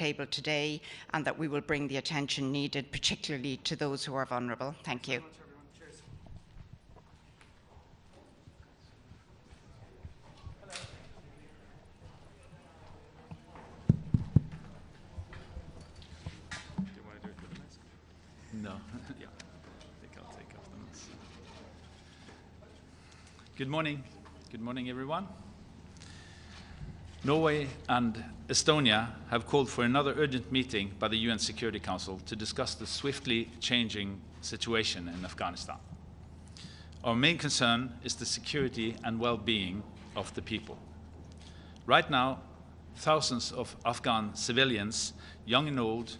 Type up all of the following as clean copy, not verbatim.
table today, and that we will bring the attention needed, particularly to those who are vulnerable. Thank you. No. Yeah. I think I'll take off the mask. Good morning. Good morning, everyone. Norway and Estonia have called for another urgent meeting by the UN Security Council to discuss the swiftly changing situation in Afghanistan. Our main concern is the security and well-being of the people. Right now, thousands of Afghan civilians, young and old,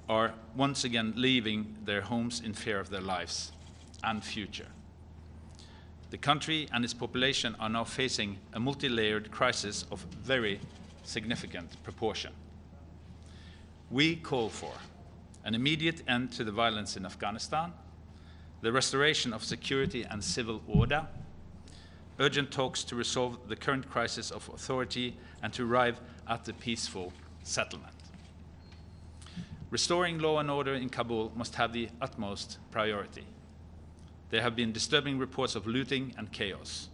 are once again leaving their homes in fear of their lives and future. The country and its population are now facing a multi-layered crisis of very significant proportion. We call for an immediate end to the violence in Afghanistan, the restoration of security and civil order, urgent talks to resolve the current crisis of authority and to arrive at a peaceful settlement. Restoring law and order in Kabul must have the utmost priority. There have been disturbing reports of looting and chaos.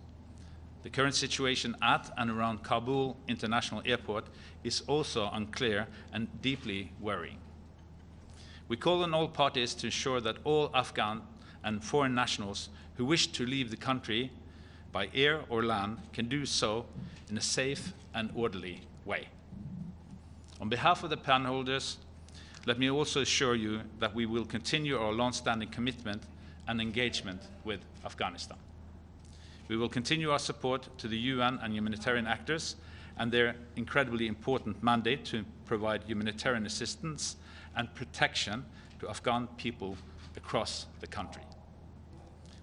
The current situation at and around Kabul International Airport is also unclear and deeply worrying. We call on all parties to ensure that all Afghan and foreign nationals who wish to leave the country by air or land can do so in a safe and orderly way. On behalf of the panel holders, let me also assure you that we will continue our long-standing commitment and engagement with Afghanistan. We will continue our support to the UN and humanitarian actors and their incredibly important mandate to provide humanitarian assistance and protection to Afghan people across the country.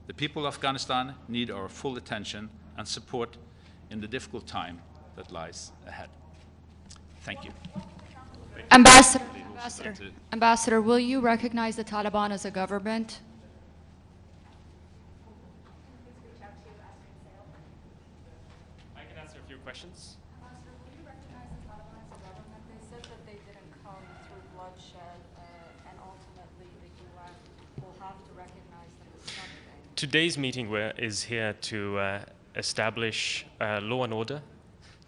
The people of Afghanistan need our full attention and support in the difficult time that lies ahead. Thank you. Ambassador, will you recognize the Taliban as a government? I can answer a few questions. Ambassador, will you recognize the Taliban as a government? They said that they didn't come through bloodshed, and ultimately the UN will have to recognize them as something. Today's meeting is here to establish law and order,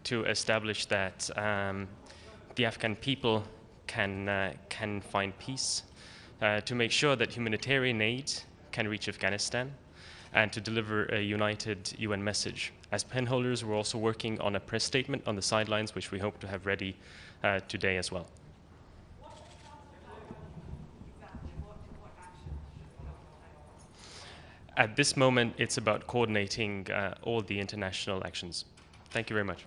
to establish that the Afghan people can find peace, to make sure that humanitarian aid can reach Afghanistan, and to deliver a united UN message. As penholders, we're also working on a press statement on the sidelines, which we hope to have ready today as well. At this moment, it's about coordinating all the international actions. Thank you very much.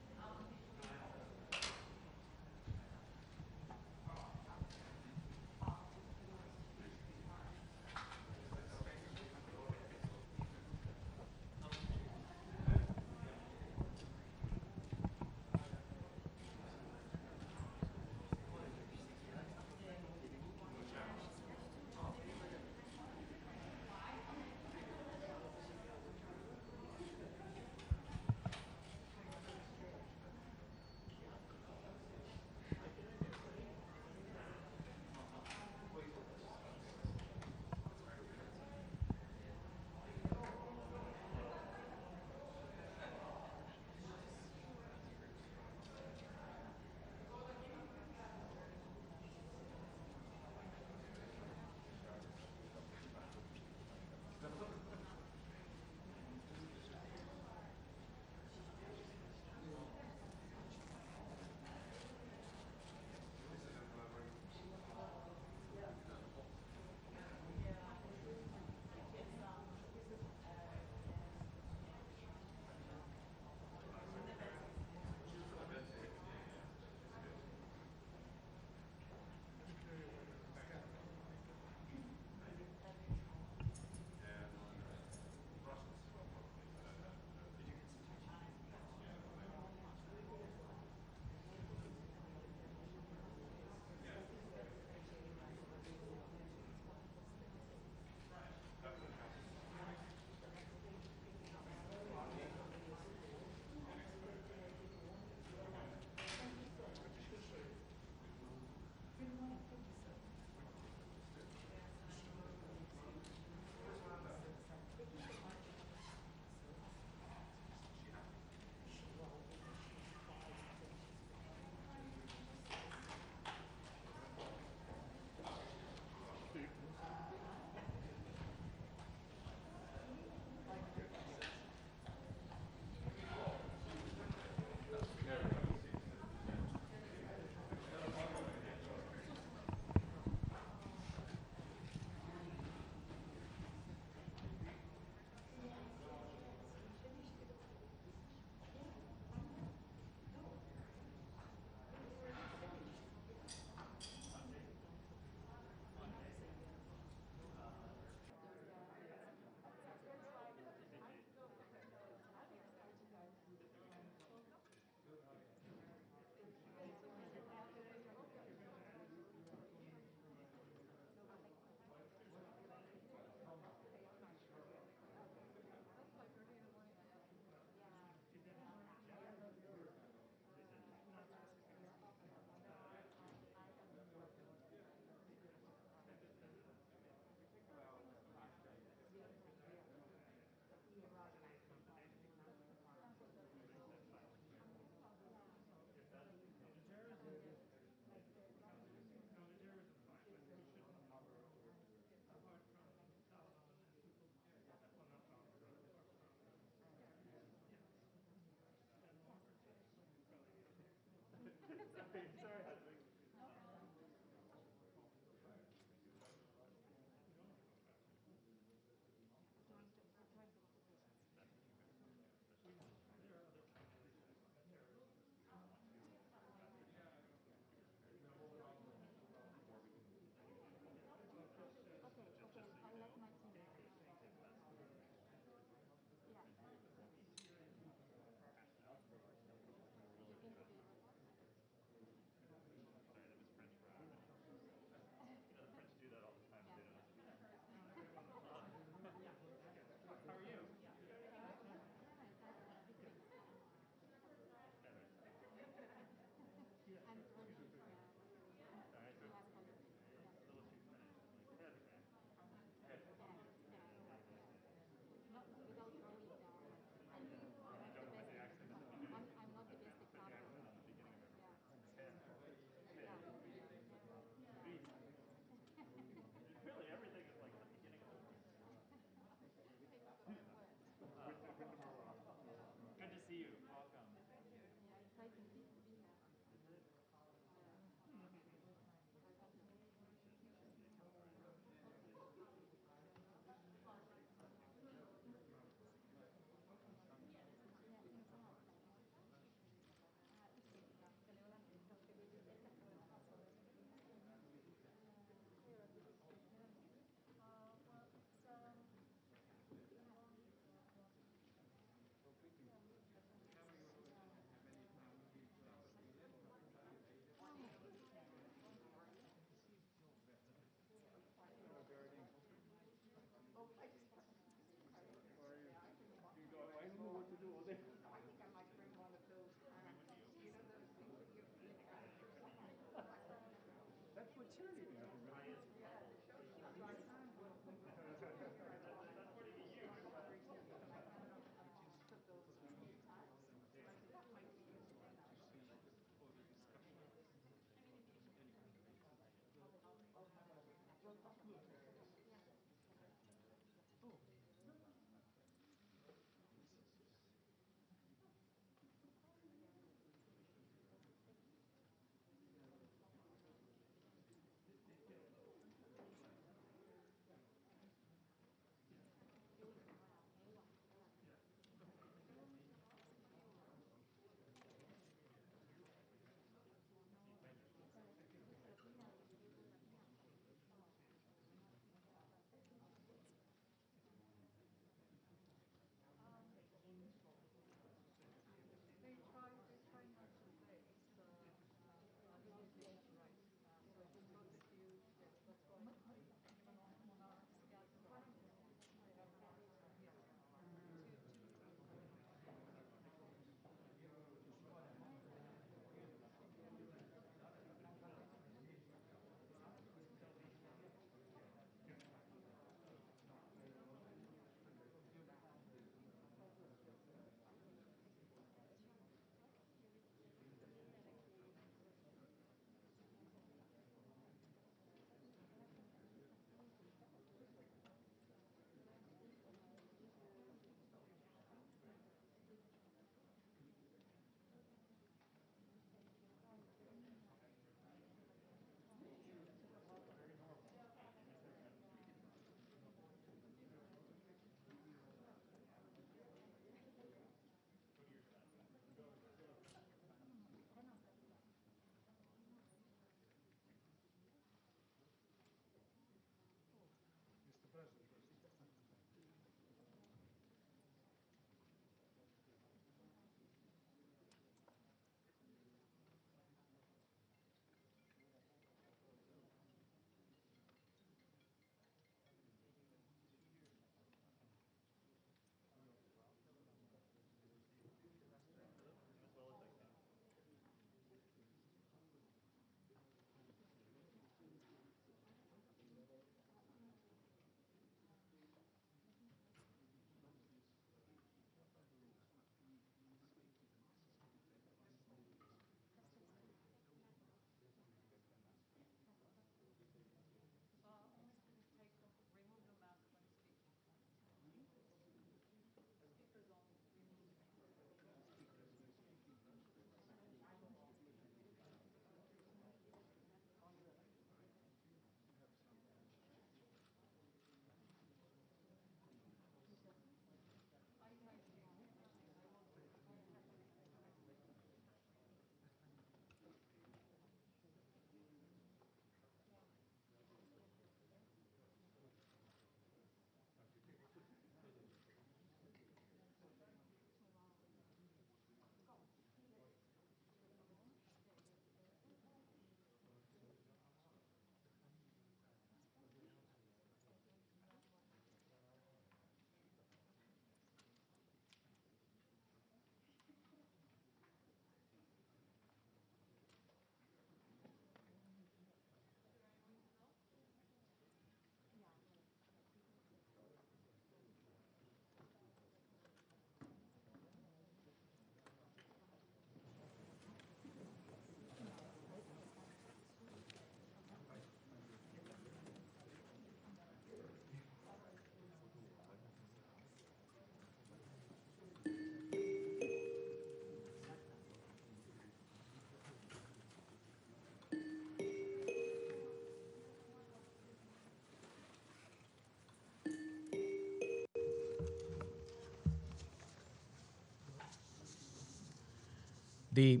The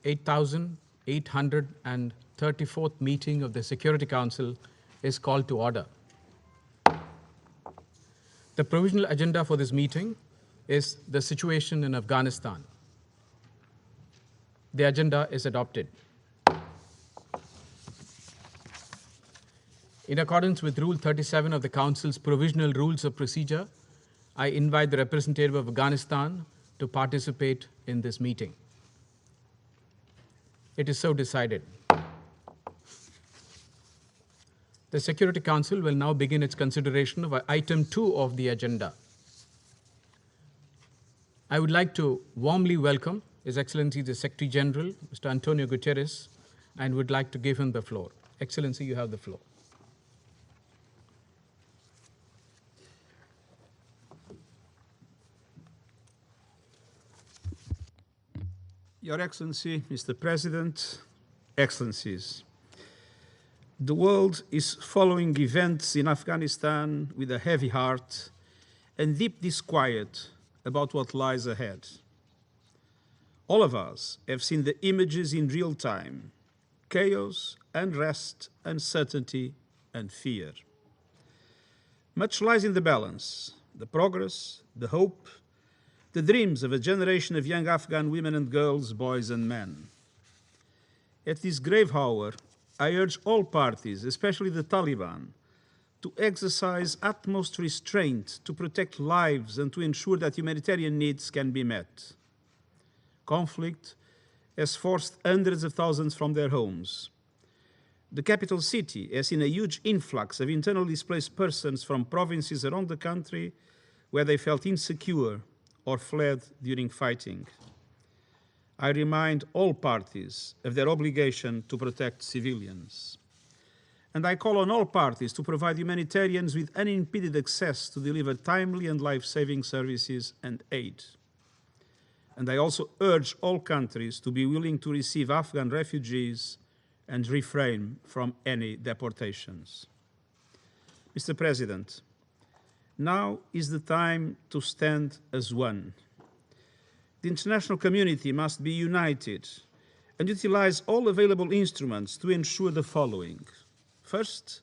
8,834th meeting of the Security Council is called to order. The provisional agenda for this meeting is the situation in Afghanistan. The agenda is adopted. In accordance with Rule 37 of the Council's Provisional Rules of Procedure, I invite the representative of Afghanistan to participate in this meeting. It is so decided. The Security Council will now begin its consideration of item 2 of the agenda. I would like to warmly welcome His Excellency the Secretary General, Mr. Antonio Guterres, and would like to give him the floor. Excellency, you have the floor. Your Excellency, Mr. President, Excellencies, the world is following events in Afghanistan with a heavy heart and deep disquiet about what lies ahead. All of us have seen the images in real time: chaos, unrest, uncertainty, and fear. Much lies in the balance: the progress, the hope, the dreams of a generation of young Afghan women and girls, boys and men. At this grave hour, I urge all parties, especially the Taliban, to exercise utmost restraint to protect lives and to ensure that humanitarian needs can be met. Conflict has forced hundreds of thousands from their homes. The capital city has seen a huge influx of internally displaced persons from provinces around the country where they felt insecure or fled during fighting. I remind all parties of their obligation to protect civilians. And I call on all parties to provide humanitarians with unimpeded access to deliver timely and life-saving services and aid. And I also urge all countries to be willing to receive Afghan refugees and refrain from any deportations. Mr. President, now is the time to stand as one. The international community must be united and utilize all available instruments to ensure the following. First,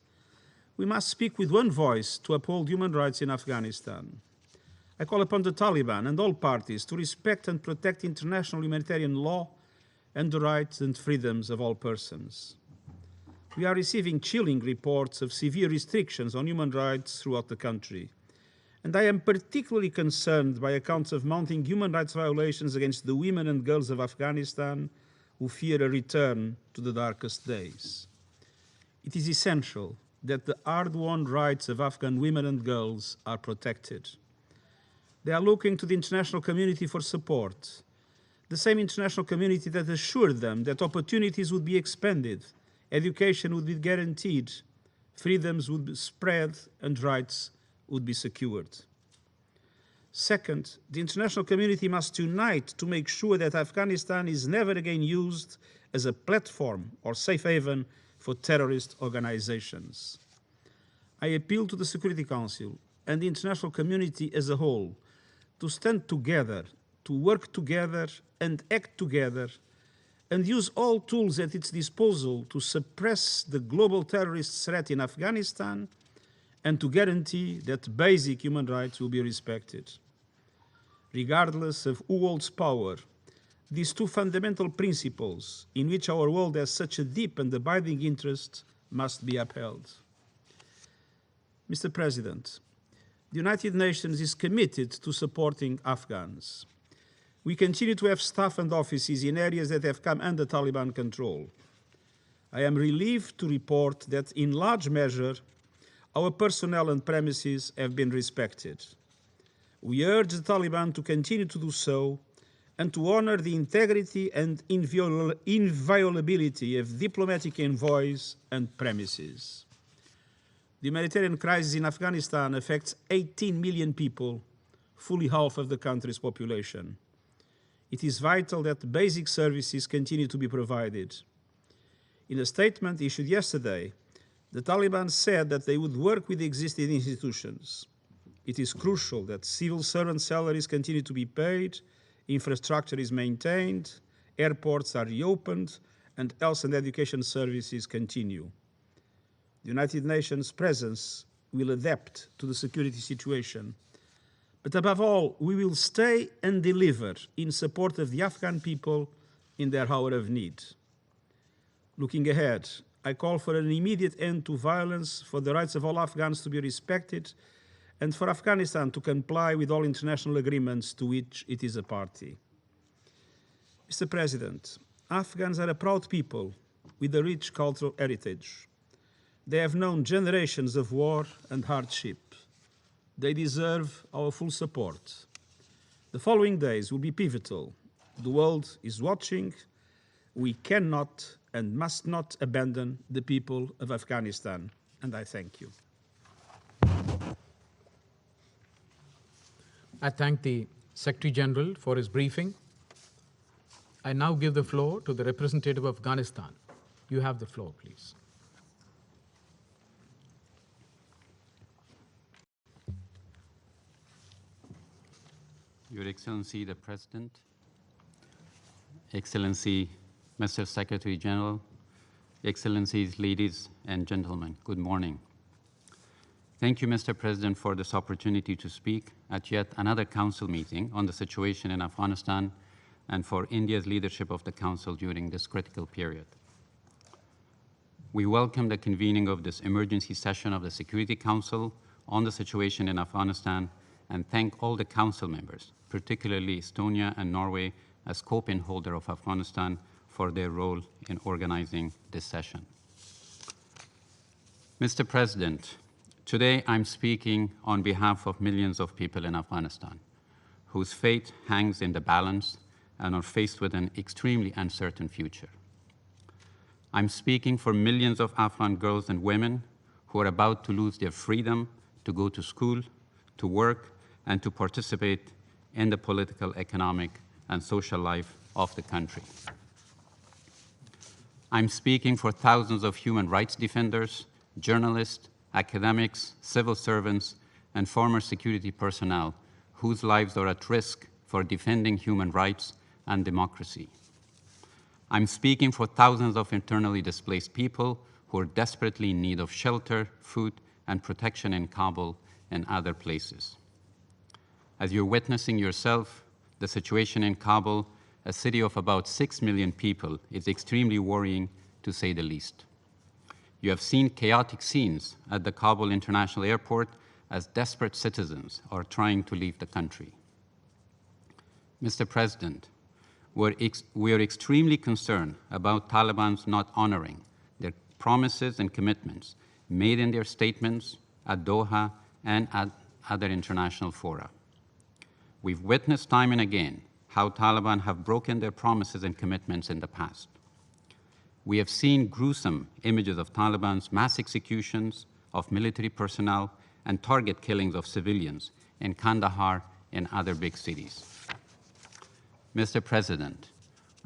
we must speak with one voice to uphold human rights in Afghanistan. I call upon the Taliban and all parties to respect and protect international humanitarian law and the rights and freedoms of all persons. We are receiving chilling reports of severe restrictions on human rights throughout the country. And I am particularly concerned by accounts of mounting human rights violations against the women and girls of Afghanistan who fear a return to the darkest days. It is essential that the hard-won rights of Afghan women and girls are protected. They are looking to the international community for support, the same international community that assured them that opportunities would be expanded, education would be guaranteed, freedoms would be spread, and rights would be secured. Second, the international community must unite to make sure that Afghanistan is never again used as a platform or safe haven for terrorist organizations. I appeal to the Security Council and the international community as a whole to stand together, to work together and act together, and use all tools at its disposal to suppress the global terrorist threat in Afghanistan and to guarantee that basic human rights will be respected. Regardless of who holds power, these two fundamental principles, in which our world has such a deep and abiding interest, must be upheld. Mr. President, the United Nations is committed to supporting Afghans. We continue to have staff and offices in areas that have come under Taliban control. I am relieved to report that, in large measure, our personnel and premises have been respected. We urge the Taliban to continue to do so and to honor the integrity and inviolability of diplomatic envoys and premises. The humanitarian crisis in Afghanistan affects 18 million people, fully half of the country's population. It is vital that basic services continue to be provided. In a statement issued yesterday, the Taliban said that they would work with the existing institutions. It is crucial that civil servant salaries continue to be paid, infrastructure is maintained, airports are reopened, and health and education services continue. The United Nations presence will adapt to the security situation. But above all, we will stay and deliver in support of the Afghan people in their hour of need. Looking ahead, I call for an immediate end to violence, for the rights of all Afghans to be respected, and for Afghanistan to comply with all international agreements to which it is a party. Mr. President, Afghans are a proud people with a rich cultural heritage. They have known generations of war and hardship. They deserve our full support. The following days will be pivotal. The world is watching. We cannot and must not abandon the people of Afghanistan. And I thank you. I thank the Secretary General for his briefing. I now give the floor to the representative of Afghanistan. You have the floor, please. Your Excellency, the President, Excellency, Mr. Secretary General, Excellencies, ladies and gentlemen, good morning. Thank you, Mr. President, for this opportunity to speak at yet another Council meeting on the situation in Afghanistan and for India's leadership of the Council during this critical period. We welcome the convening of this emergency session of the Security Council on the situation in Afghanistan and thank all the Council members, particularly Estonia and Norway, as co-pin holder of Afghanistan, for their role in organizing this session. Mr. President, today I'm speaking on behalf of millions of people in Afghanistan whose fate hangs in the balance and are faced with an extremely uncertain future. I'm speaking for millions of Afghan girls and women who are about to lose their freedom to go to school, to work, and to participate in the political, economic, and social life of the country. I'm speaking for thousands of human rights defenders, journalists, academics, civil servants, and former security personnel whose lives are at risk for defending human rights and democracy. I'm speaking for thousands of internally displaced people who are desperately in need of shelter, food, and protection in Kabul and other places. As you're witnessing yourself, the situation in Kabul, a city of about 6 million people, is extremely worrying, to say the least. You have seen chaotic scenes at the Kabul International Airport as desperate citizens are trying to leave the country. Mr. President, we are extremely concerned about Taliban's not honoring their promises and commitments made in their statements at Doha and at other international fora. We've witnessed time and again how Taliban have broken their promises and commitments in the past. We have seen gruesome images of Taliban's mass executions of military personnel and target killings of civilians in Kandahar and other big cities. Mr. President,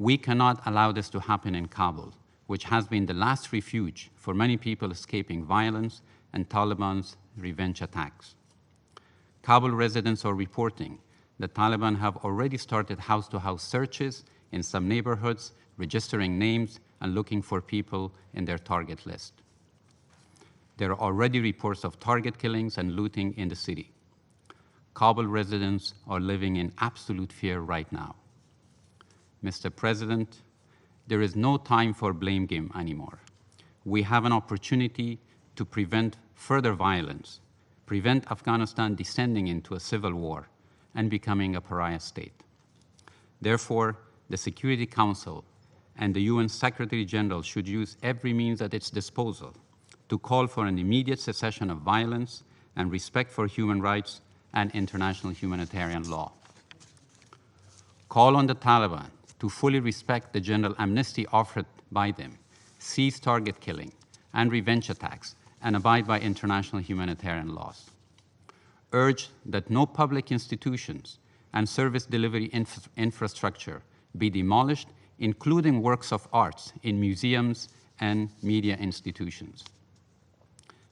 we cannot allow this to happen in Kabul, which has been the last refuge for many people escaping violence and Taliban's revenge attacks. Kabul residents are reporting the Taliban have already started house-to-house searches in some neighborhoods, registering names and looking for people in their target list. There are already reports of target killings and looting in the city. Kabul residents are living in absolute fear right now. Mr. President, there is no time for blame game anymore. We have an opportunity to prevent further violence, prevent Afghanistan descending into a civil war and becoming a pariah state. Therefore, the Security Council and the UN Secretary General should use every means at its disposal to call for an immediate cessation of violence and respect for human rights and international humanitarian law. Call on the Taliban to fully respect the general amnesty offered by them, cease target killing and revenge attacks, and abide by international humanitarian laws. Urge that no public institutions and service delivery infrastructure be demolished, including works of arts in museums and media institutions.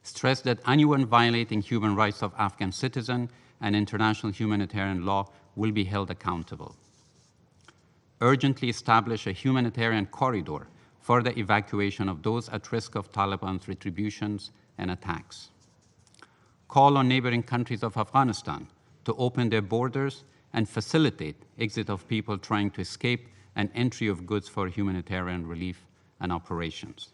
Stress that anyone violating human rights of Afghan citizens and international humanitarian law will be held accountable. urgently establish a humanitarian corridor for the evacuation of those at risk of Taliban's retributions and attacks. Call on neighboring countries of Afghanistan to open their borders and facilitate exit of people trying to escape and entry of goods for humanitarian relief and operations.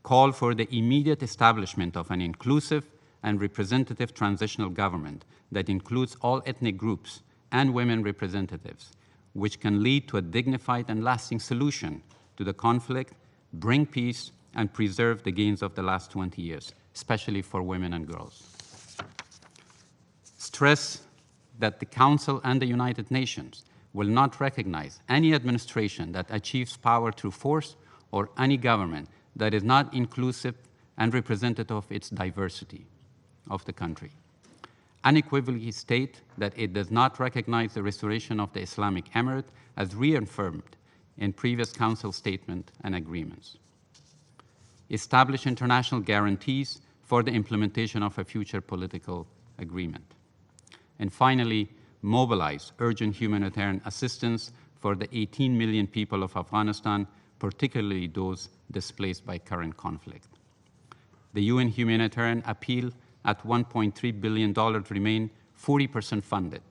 Call for the immediate establishment of an inclusive and representative transitional government that includes all ethnic groups and women representatives, which can lead to a dignified and lasting solution to the conflict, bring peace, and preserve the gains of the last 20 years, especially for women and girls. Stress that the Council and the United Nations will not recognize any administration that achieves power through force or any government that is not inclusive and representative of its diversity of the country. Unequivocally state that it does not recognize the restoration of the Islamic Emirate as reaffirmed in previous Council statement and agreements. Establish international guarantees for the implementation of a future political agreement. And finally, mobilize urgent humanitarian assistance for the 18 million people of Afghanistan, particularly those displaced by current conflict. The UN humanitarian appeal at $1.3 billion remain 40% funded.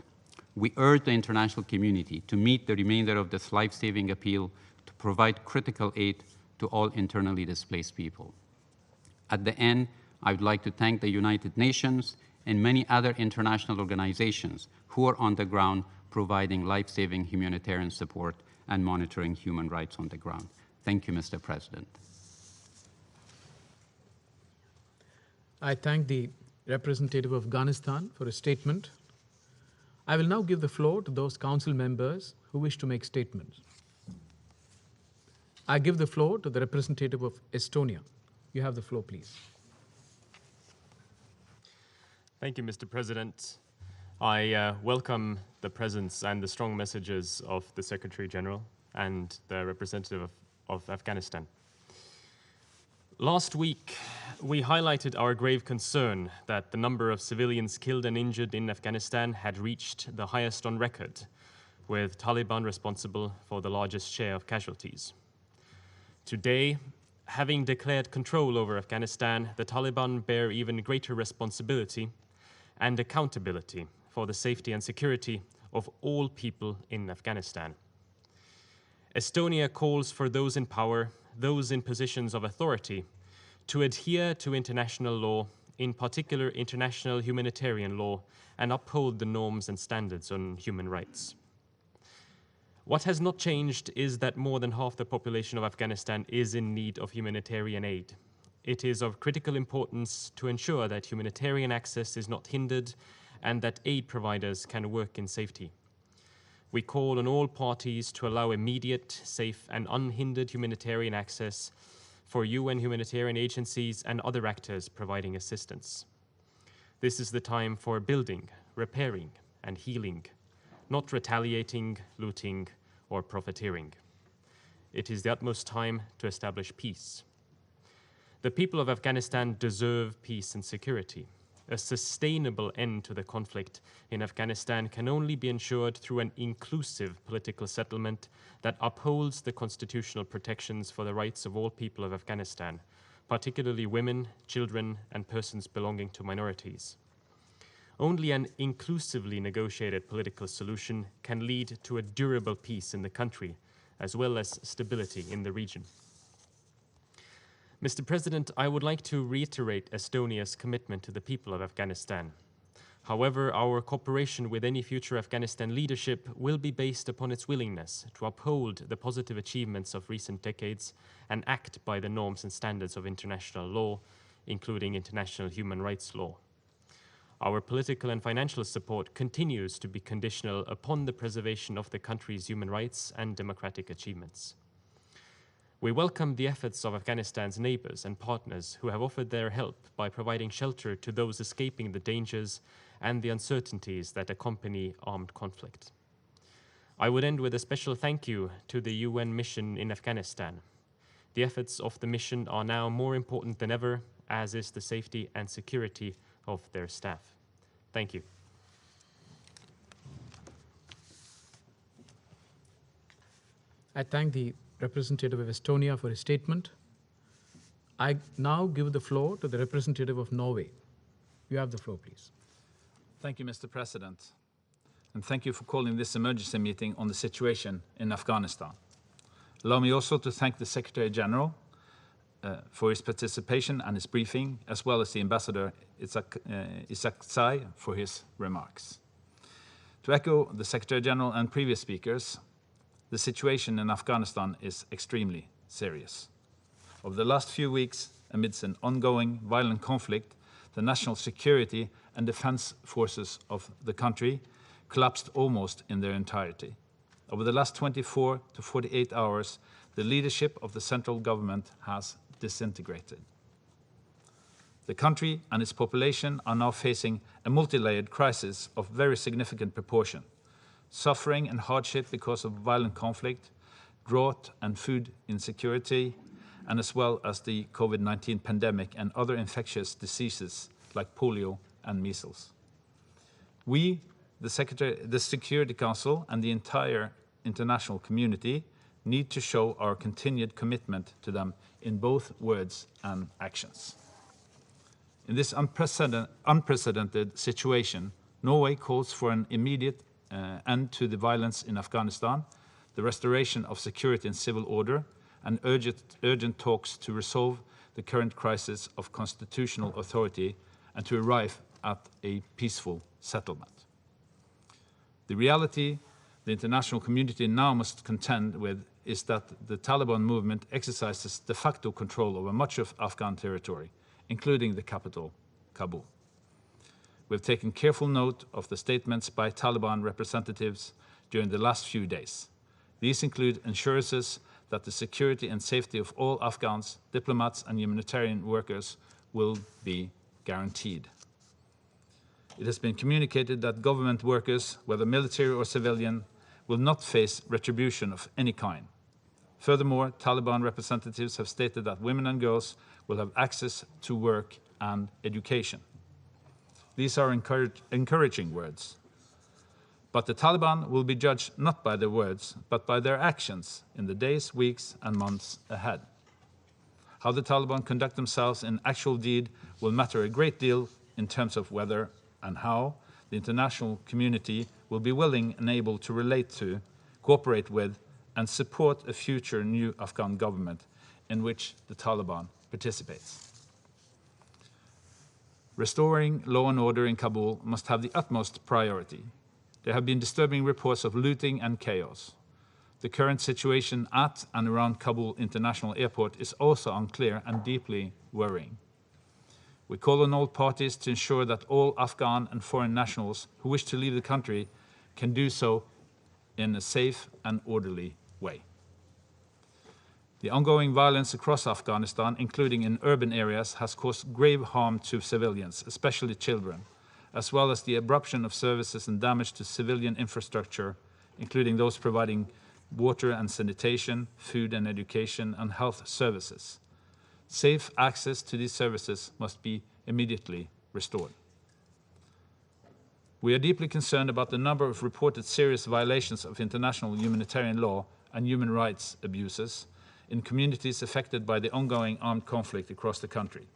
We urge the international community to meet the remainder of this life-saving appeal to provide critical aid to all internally displaced people. At the end, I would like to thank the United Nations and many other international organizations who are on the ground providing life-saving humanitarian support and monitoring human rights on the ground. Thank you, Mr. President. I thank the representative of Afghanistan for a statement. I will now give the floor to those council members who wish to make statements. I give the floor to the representative of Estonia. You have the floor, please. Thank you, Mr. President. I welcome the presence and the strong messages of the Secretary General and the representative of Afghanistan. Last week, we highlighted our grave concern that the number of civilians killed and injured in Afghanistan had reached the highest on record, with Taliban responsible for the largest share of casualties. Today, having declared control over Afghanistan, the Taliban bear even greater responsibility and accountability for the safety and security of all people in Afghanistan. Estonia calls for those in power, those in positions of authority, to adhere to international law, in particular international humanitarian law, and uphold the norms and standards on human rights. What has not changed is that more than half the population of Afghanistan is in need of humanitarian aid. It is of critical importance to ensure that humanitarian access is not hindered and that aid providers can work in safety. We call on all parties to allow immediate, safe, and unhindered humanitarian access for UN humanitarian agencies and other actors providing assistance. This is the time for building, repairing, and healing, not retaliating, looting, or profiteering. It is the utmost time to establish peace. The people of Afghanistan deserve peace and security. A sustainable end to the conflict in Afghanistan can only be ensured through an inclusive political settlement that upholds the constitutional protections for the rights of all people of Afghanistan, particularly women, children, and persons belonging to minorities. Only an inclusively negotiated political solution can lead to a durable peace in the country, as well as stability in the region. Mr. President, I would like to reiterate Estonia's commitment to the people of Afghanistan. However, our cooperation with any future Afghanistan leadership will be based upon its willingness to uphold the positive achievements of recent decades and act by the norms and standards of international law, including international human rights law. Our political and financial support continues to be conditional upon the preservation of the country's human rights and democratic achievements. We welcome the efforts of Afghanistan's neighbors and partners who have offered their help by providing shelter to those escaping the dangers and the uncertainties that accompany armed conflict. I would end with a special thank you to the UN mission in Afghanistan. The efforts of the mission are now more important than ever, as is the safety and security of their staff. Thank you. I thank the representative of Estonia for his statement. I now give the floor to the representative of Norway. You have the floor, please. Thank you, Mr. President. And thank you for calling this emergency meeting on the situation in Afghanistan. Allow me also to thank the Secretary General for his participation and his briefing, as well as the Ambassador Isak Tsai for his remarks. To echo the Secretary General and previous speakers, the situation in Afghanistan is extremely serious. Over the last few weeks, amidst an ongoing violent conflict, the national security and defense forces of the country collapsed almost in their entirety. Over the last 24 to 48 hours, the leadership of the central government has disintegrated. The country and its population are now facing a multi-layered crisis of very significant proportion. Suffering and hardship because of violent conflict, drought and food insecurity, and as well as the COVID-19 pandemic and other infectious diseases like polio and measles. We, the Security Council and the entire international community need to show our continued commitment to them in both words and actions. In this unprecedented situation, Norway calls for an immediate end to the violence in Afghanistan, the restoration of security and civil order, and urgent talks to resolve the current crisis of constitutional authority and to arrive at a peaceful settlement. The reality the international community now must contend with is that the Taliban movement exercises de facto control over much of Afghan territory, including the capital, Kabul. We have taken careful note of the statements by Taliban representatives during the last few days. These include assurances that the security and safety of all Afghans, diplomats and humanitarian workers will be guaranteed. It has been communicated that government workers, whether military or civilian, will not face retribution of any kind. Furthermore, Taliban representatives have stated that women and girls will have access to work and education. These are encouraging words. But the Taliban will be judged not by their words, but by their actions in the days, weeks, and months ahead. How the Taliban conduct themselves in actual deed will matter a great deal in terms of whether and how the international community will be willing and able to relate to, cooperate with, and support a future new Afghan government in which the Taliban participates. Restoring law and order in Kabul must have the utmost priority. There have been disturbing reports of looting and chaos. The current situation at and around Kabul International Airport is also unclear and deeply worrying. We call on all parties to ensure that all Afghan and foreign nationals who wish to leave the country can do so in a safe and orderly way. The ongoing violence across Afghanistan, including in urban areas, has caused grave harm to civilians, especially children, as well as the abruption of services and damage to civilian infrastructure, including those providing water and sanitation, food and education, and health services. Safe access to these services must be immediately restored. We are deeply concerned about the number of reported serious violations of international humanitarian law and human rights abuses in communities affected by the ongoing armed conflict across the country,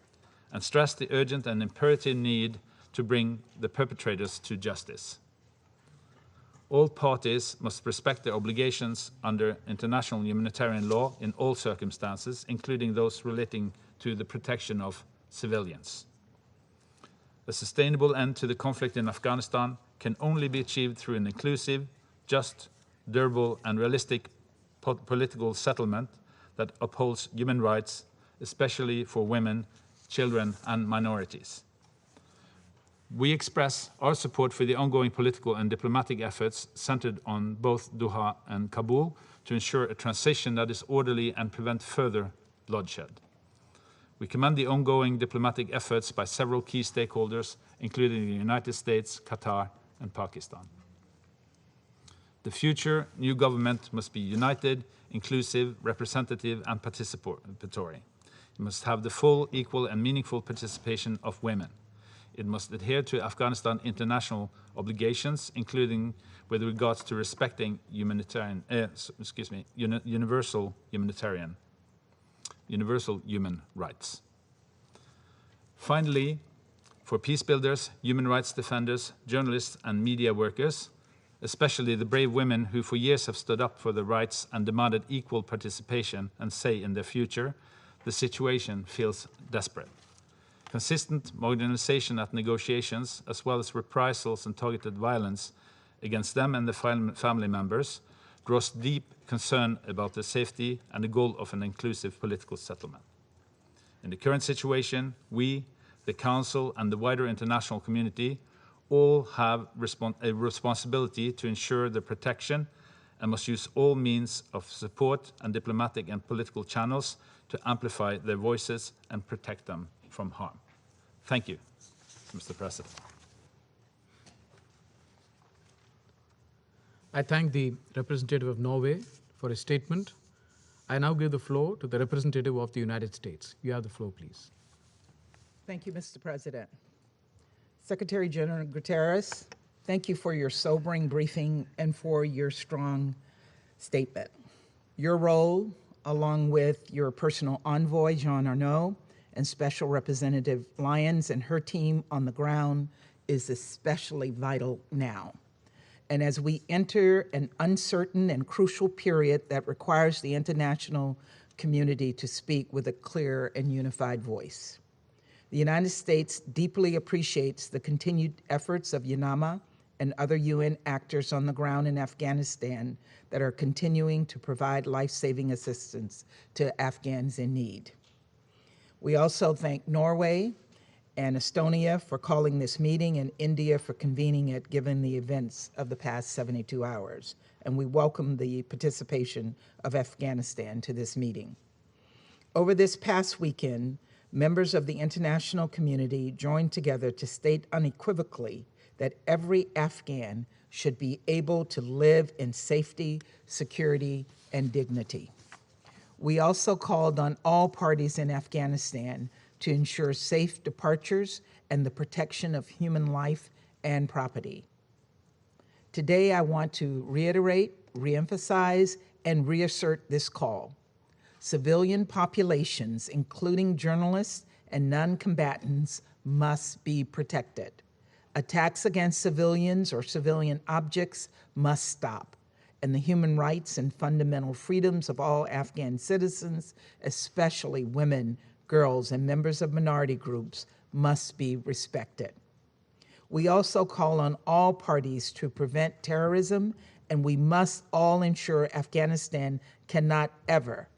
and stress the urgent and imperative need to bring the perpetrators to justice. All parties must respect their obligations under international humanitarian law in all circumstances, including those relating to the protection of civilians. A sustainable end to the conflict in Afghanistan can only be achieved through an inclusive, just, durable, and realistic political settlement that upholds human rights, especially for women, children, and minorities. We express our support for the ongoing political and diplomatic efforts centered on both Doha and Kabul to ensure a transition that is orderly and prevent further bloodshed. We commend the ongoing diplomatic efforts by several key stakeholders, including the United States, Qatar, and Pakistan. The future new government must be united, inclusive, representative, and participatory. It must have the full, equal, and meaningful participation of women. It must adhere to Afghanistan international obligations, including with regards to respecting universal human rights. Finally, for peace builders, human rights defenders, journalists, and media workers, especially the brave women who for years have stood up for their rights and demanded equal participation and say in their future, the situation feels desperate. Consistent marginalization at negotiations, as well as reprisals and targeted violence against them and their family members, draws deep concern about their safety and the goal of an inclusive political settlement. In the current situation, we, the Council, and the wider international community all have a responsibility to ensure their protection and must use all means of support and diplomatic and political channels to amplify their voices and protect them from harm. Thank you, Mr. President. I thank the representative of Norway for his statement. I now give the floor to the representative of the United States. You have the floor, please. Thank you, Mr. President. Secretary General Guterres, thank you for your sobering briefing and for your strong statement. Your role, along with your personal envoy, Jean Arnaud, and Special Representative Lyons and her team on the ground, is especially vital now. And as we enter an uncertain and crucial period that requires the international community to speak with a clear and unified voice. The United States deeply appreciates the continued efforts of UNAMA and other UN actors on the ground in Afghanistan that are continuing to provide life-saving assistance to Afghans in need. We also thank Norway and Estonia for calling this meeting and India for convening it given the events of the past 72 hours. And we welcome the participation of Afghanistan to this meeting. Over this past weekend, members of the international community joined together to state unequivocally that every Afghan should be able to live in safety, security, and dignity. We also called on all parties in Afghanistan to ensure safe departures and the protection of human life and property. Today, I want to reiterate, reemphasize, and reassert this call. Civilian populations, including journalists and non-combatants, must be protected. Attacks against civilians or civilian objects must stop, and the human rights and fundamental freedoms of all Afghan citizens, especially women, girls, and members of minority groups, must be respected. We also call on all parties to prevent terrorism, and we must all ensure Afghanistan cannot ever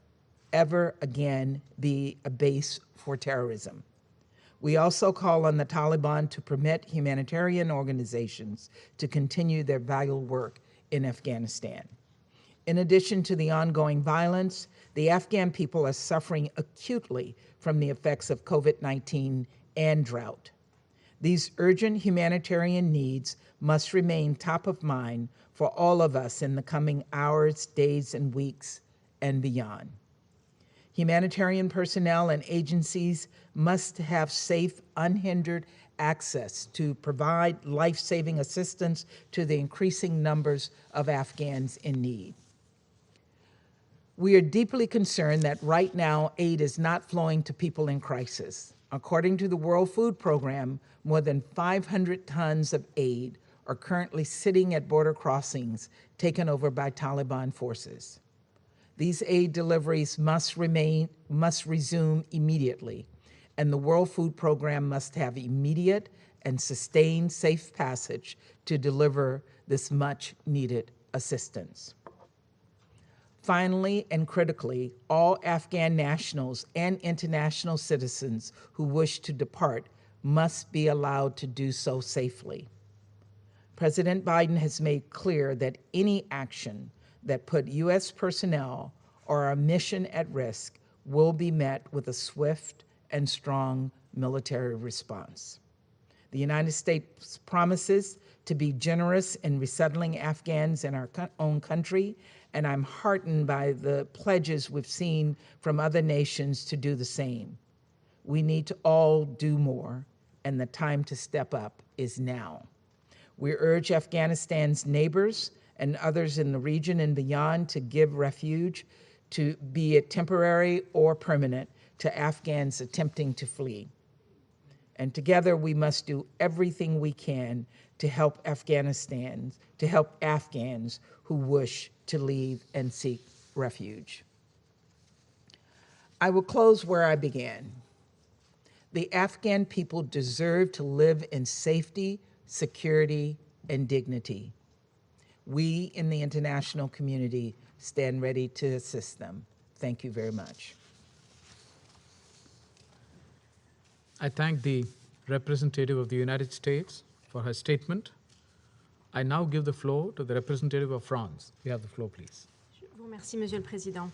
again be a base for terrorism. We also call on the Taliban to permit humanitarian organizations to continue their vital work in Afghanistan. In addition to the ongoing violence, the Afghan people are suffering acutely from the effects of COVID-19 and drought. These urgent humanitarian needs must remain top of mind for all of us in the coming hours, days, and weeks, and beyond. Humanitarian personnel and agencies must have safe, unhindered access to provide life-saving assistance to the increasing numbers of Afghans in need. We are deeply concerned that right now aid is not flowing to people in crisis. According to the World Food Program, more than 500 tons of aid are currently sitting at border crossings taken over by Taliban forces. These aid deliveries must resume immediately, and the World Food Program must have immediate and sustained safe passage to deliver this much-needed assistance. Finally and critically, all Afghan nationals and international citizens who wish to depart must be allowed to do so safely. President Biden has made clear that any action that put U.S. personnel or our mission at risk will be met with a swift and strong military response. The United States promises to be generous in resettling Afghans in our own country, and I'm heartened by the pledges we've seen from other nations to do the same. We need to all do more, and the time to step up is now. We urge Afghanistan's neighbors and others in the region and beyond to give refuge, to be it temporary or permanent, to Afghans attempting to flee. And together we must do everything we can to help Afghans who wish to leave and seek refuge. I will close where I began. The Afghan people deserve to live in safety, security, and dignity. We in the international community stand ready to assist them. Thank you very much. I thank the representative of the United States for her statement. I now give the floor to the representative of France. You have the floor, please. Je vous remercie, Monsieur le Président.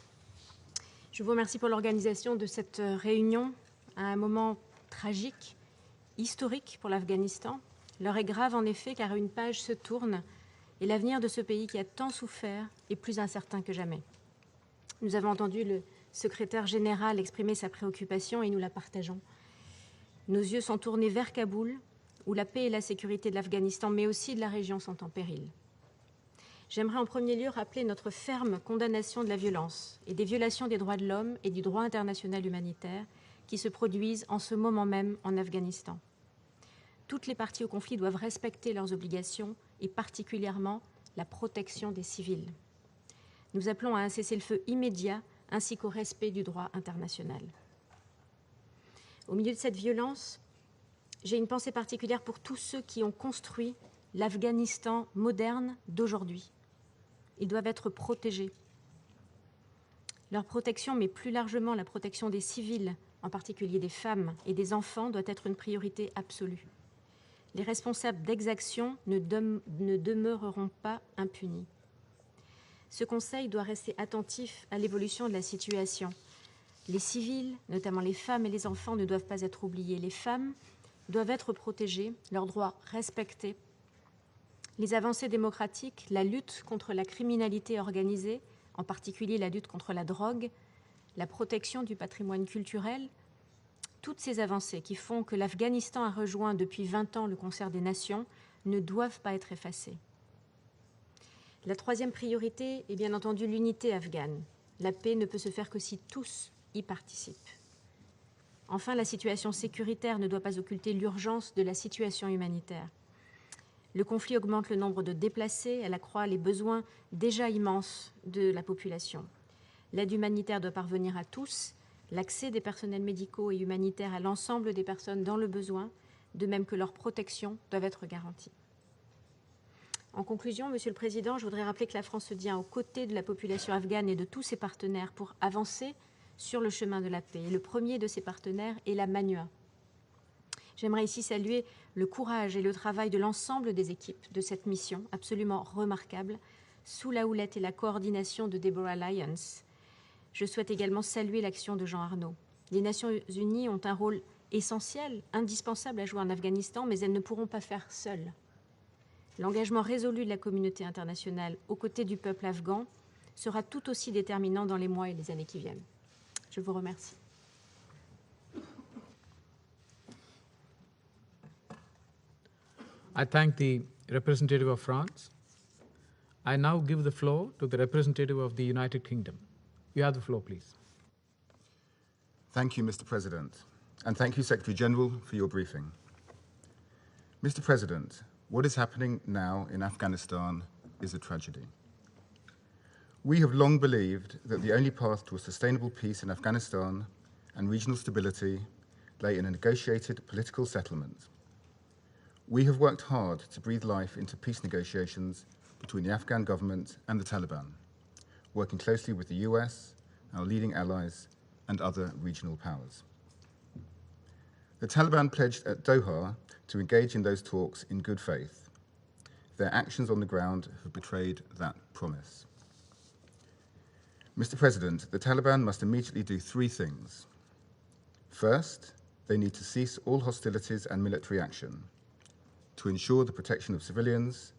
Je vous remercie pour l'organisation de cette réunion à un moment tragique, historique pour l'Afghanistan. L'heure est grave, en effet, car une page se tourne et l'avenir de ce pays qui a tant souffert est plus incertain que jamais. Nous avons entendu le secrétaire général exprimer sa préoccupation et nous la partageons. Nos yeux sont tournés vers Kaboul, où la paix et la sécurité de l'Afghanistan, mais aussi de la région, sont en péril. J'aimerais en premier lieu rappeler notre ferme condamnation de la violence et des violations des droits de l'homme et du droit international humanitaire qui se produisent en ce moment même en Afghanistan. Toutes les parties au conflit doivent respecter leurs obligations et particulièrement la protection des civils. Nous appelons à un cessez-le-feu immédiat ainsi qu'au respect du droit international. Au milieu de cette violence, j'ai une pensée particulière pour tous ceux qui ont construit l'Afghanistan moderne d'aujourd'hui. Ils doivent être protégés. Leur protection, mais plus largement la protection des civils, en particulier des femmes et des enfants, doit être une priorité absolue. Les responsables d'exactions ne demeureront pas impunis. Ce Conseil doit rester attentif à l'évolution de la situation. Les civils, notamment les femmes et les enfants, ne doivent pas être oubliés. Les femmes doivent être protégées, leurs droits respectés. Les avancées démocratiques, la lutte contre la criminalité organisée, en particulier la lutte contre la drogue, la protection du patrimoine culturel, toutes ces avancées qui font que l'Afghanistan a rejoint depuis 20 ans le concert des nations ne doivent pas être effacées. La troisième priorité est bien entendu l'unité afghane. La paix ne peut se faire que si tous y participent. Enfin, la situation sécuritaire ne doit pas occulter l'urgence de la situation humanitaire. Le conflit augmente le nombre de déplacés, elle accroît les besoins déjà immenses de la population. L'aide humanitaire doit parvenir à tous, l'accès des personnels médicaux et humanitaires à l'ensemble des personnes dans le besoin, de même que leur protection, doivent être garanties. En conclusion, Monsieur le Président, je voudrais rappeler que la France se tient aux côtés de la population afghane et de tous ses partenaires pour avancer sur le chemin de la paix. Et le premier de ces partenaires est la MANUA. J'aimerais ici saluer le courage et le travail de l'ensemble des équipes de cette mission absolument remarquable, sous la houlette et la coordination de Deborah Lyons. Je souhaite également saluer l'action de Jean Arnaud. Les Nations Unies ont un rôle essentiel, indispensable à jouer en Afghanistan, mais elles ne pourront pas faire seules. L'engagement résolu de la communauté internationale aux côtés du peuple afghan sera tout aussi déterminant dans les mois et les années qui viennent. Je vous remercie. I thank the representative of France. I now give the floor to the representative of the United Kingdom. You have the floor, please. Thank you, Mr. President, and thank you, Secretary General, for your briefing. Mr. President, what is happening now in Afghanistan is a tragedy. We have long believed that the only path to a sustainable peace in Afghanistan and regional stability lay in a negotiated political settlement. We have worked hard to breathe life into peace negotiations between the Afghan government and the Taliban, working closely with the US, our leading allies, and other regional powers. The Taliban pledged at Doha to engage in those talks in good faith. Their actions on the ground have betrayed that promise. Mr. President, the Taliban must immediately do three things. First, they need to cease all hostilities and military action to ensure the protection of civilians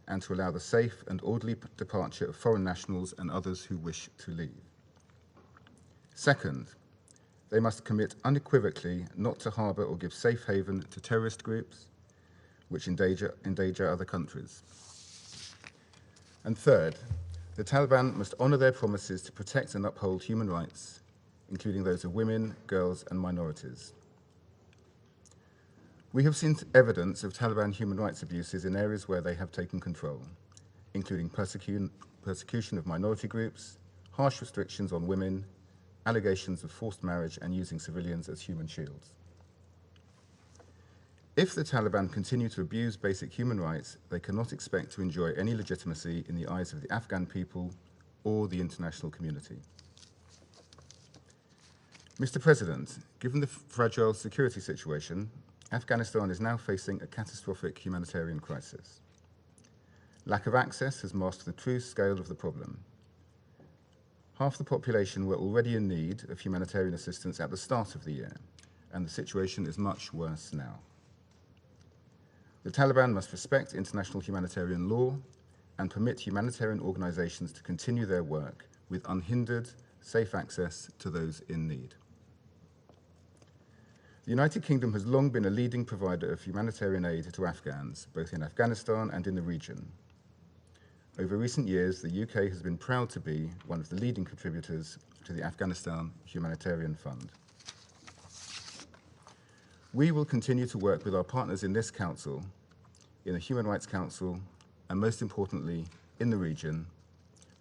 and to allow the safe and orderly departure of foreign nationals and others who wish to leave. Second, they must commit unequivocally not to harbour or give safe haven to terrorist groups which endanger other countries. And third, the Taliban must honour their promises to protect and uphold human rights, including those of women, girls, and minorities. We have seen evidence of Taliban human rights abuses in areas where they have taken control, including persecution of minority groups, harsh restrictions on women, allegations of forced marriage, and using civilians as human shields. If the Taliban continue to abuse basic human rights, they cannot expect to enjoy any legitimacy in the eyes of the Afghan people or the international community. Mr. President, given the fragile security situation, Afghanistan is now facing a catastrophic humanitarian crisis. Lack of access has masked the true scale of the problem. Half the population were already in need of humanitarian assistance at the start of the year, and the situation is much worse now. The Taliban must respect international humanitarian law and permit humanitarian organizations to continue their work with unhindered, safe access to those in need. The United Kingdom has long been a leading provider of humanitarian aid to Afghans, both in Afghanistan and in the region. Over recent years, the UK has been proud to be one of the leading contributors to the Afghanistan Humanitarian Fund. We will continue to work with our partners in this Council, in the Human Rights Council, and most importantly, in the region,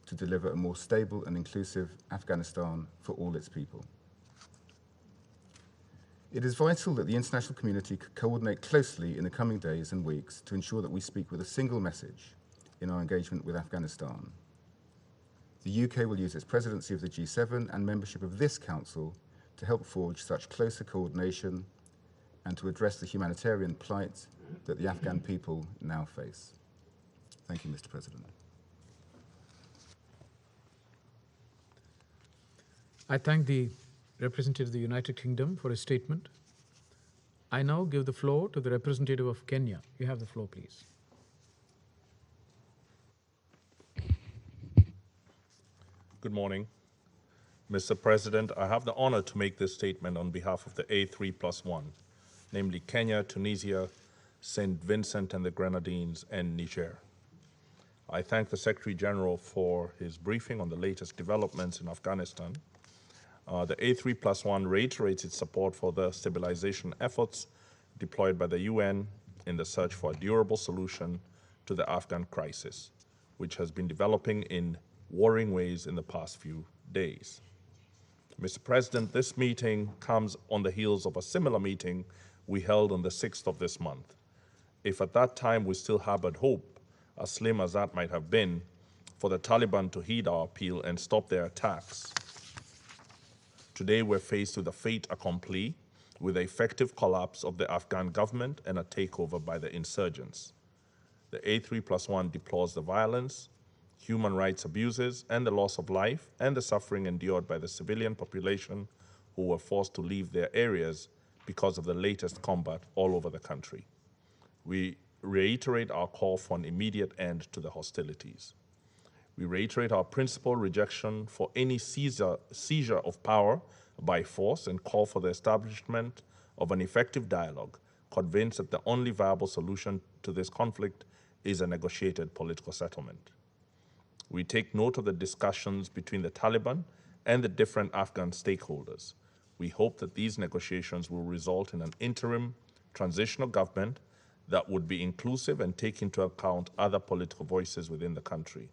to deliver a more stable and inclusive Afghanistan for all its people. It is vital that the international community coordinate closely in the coming days and weeks to ensure that we speak with a single message in our engagement with Afghanistan. The UK will use its presidency of the G7 and membership of this Council to help forge such closer coordination and to address the humanitarian plight that the Afghan people now face. Thank you, Mr. President. I thank the representative of the United Kingdom for his statement. I now give the floor to the representative of Kenya. You have the floor, please. Good morning. Mr. President, I have the honor to make this statement on behalf of the A3+1, namely Kenya, Tunisia, St. Vincent and the Grenadines, and Niger. I thank the Secretary General for his briefing on the latest developments in Afghanistan. The A3+1 reiterates its support for the stabilization efforts deployed by the UN in the search for a durable solution to the Afghan crisis, which has been developing in warring ways in the past few days. Mr. President, this meeting comes on the heels of a similar meeting we held on the 6th of this month. If at that time we still harbored hope, as slim as that might have been, for the Taliban to heed our appeal and stop their attacks, today we're faced with a fait accompli, with the effective collapse of the Afghan government and a takeover by the insurgents. The A3+1 deplores the violence, human rights abuses, and the loss of life and the suffering endured by the civilian population who were forced to leave their areas because of the latest combat all over the country. We reiterate our call for an immediate end to the hostilities. We reiterate our principal rejection for any seizure of power by force and call for the establishment of an effective dialogue, convinced that the only viable solution to this conflict is a negotiated political settlement. We take note of the discussions between the Taliban and the different Afghan stakeholders. We hope that these negotiations will result in an interim transitional government that would be inclusive and take into account other political voices within the country.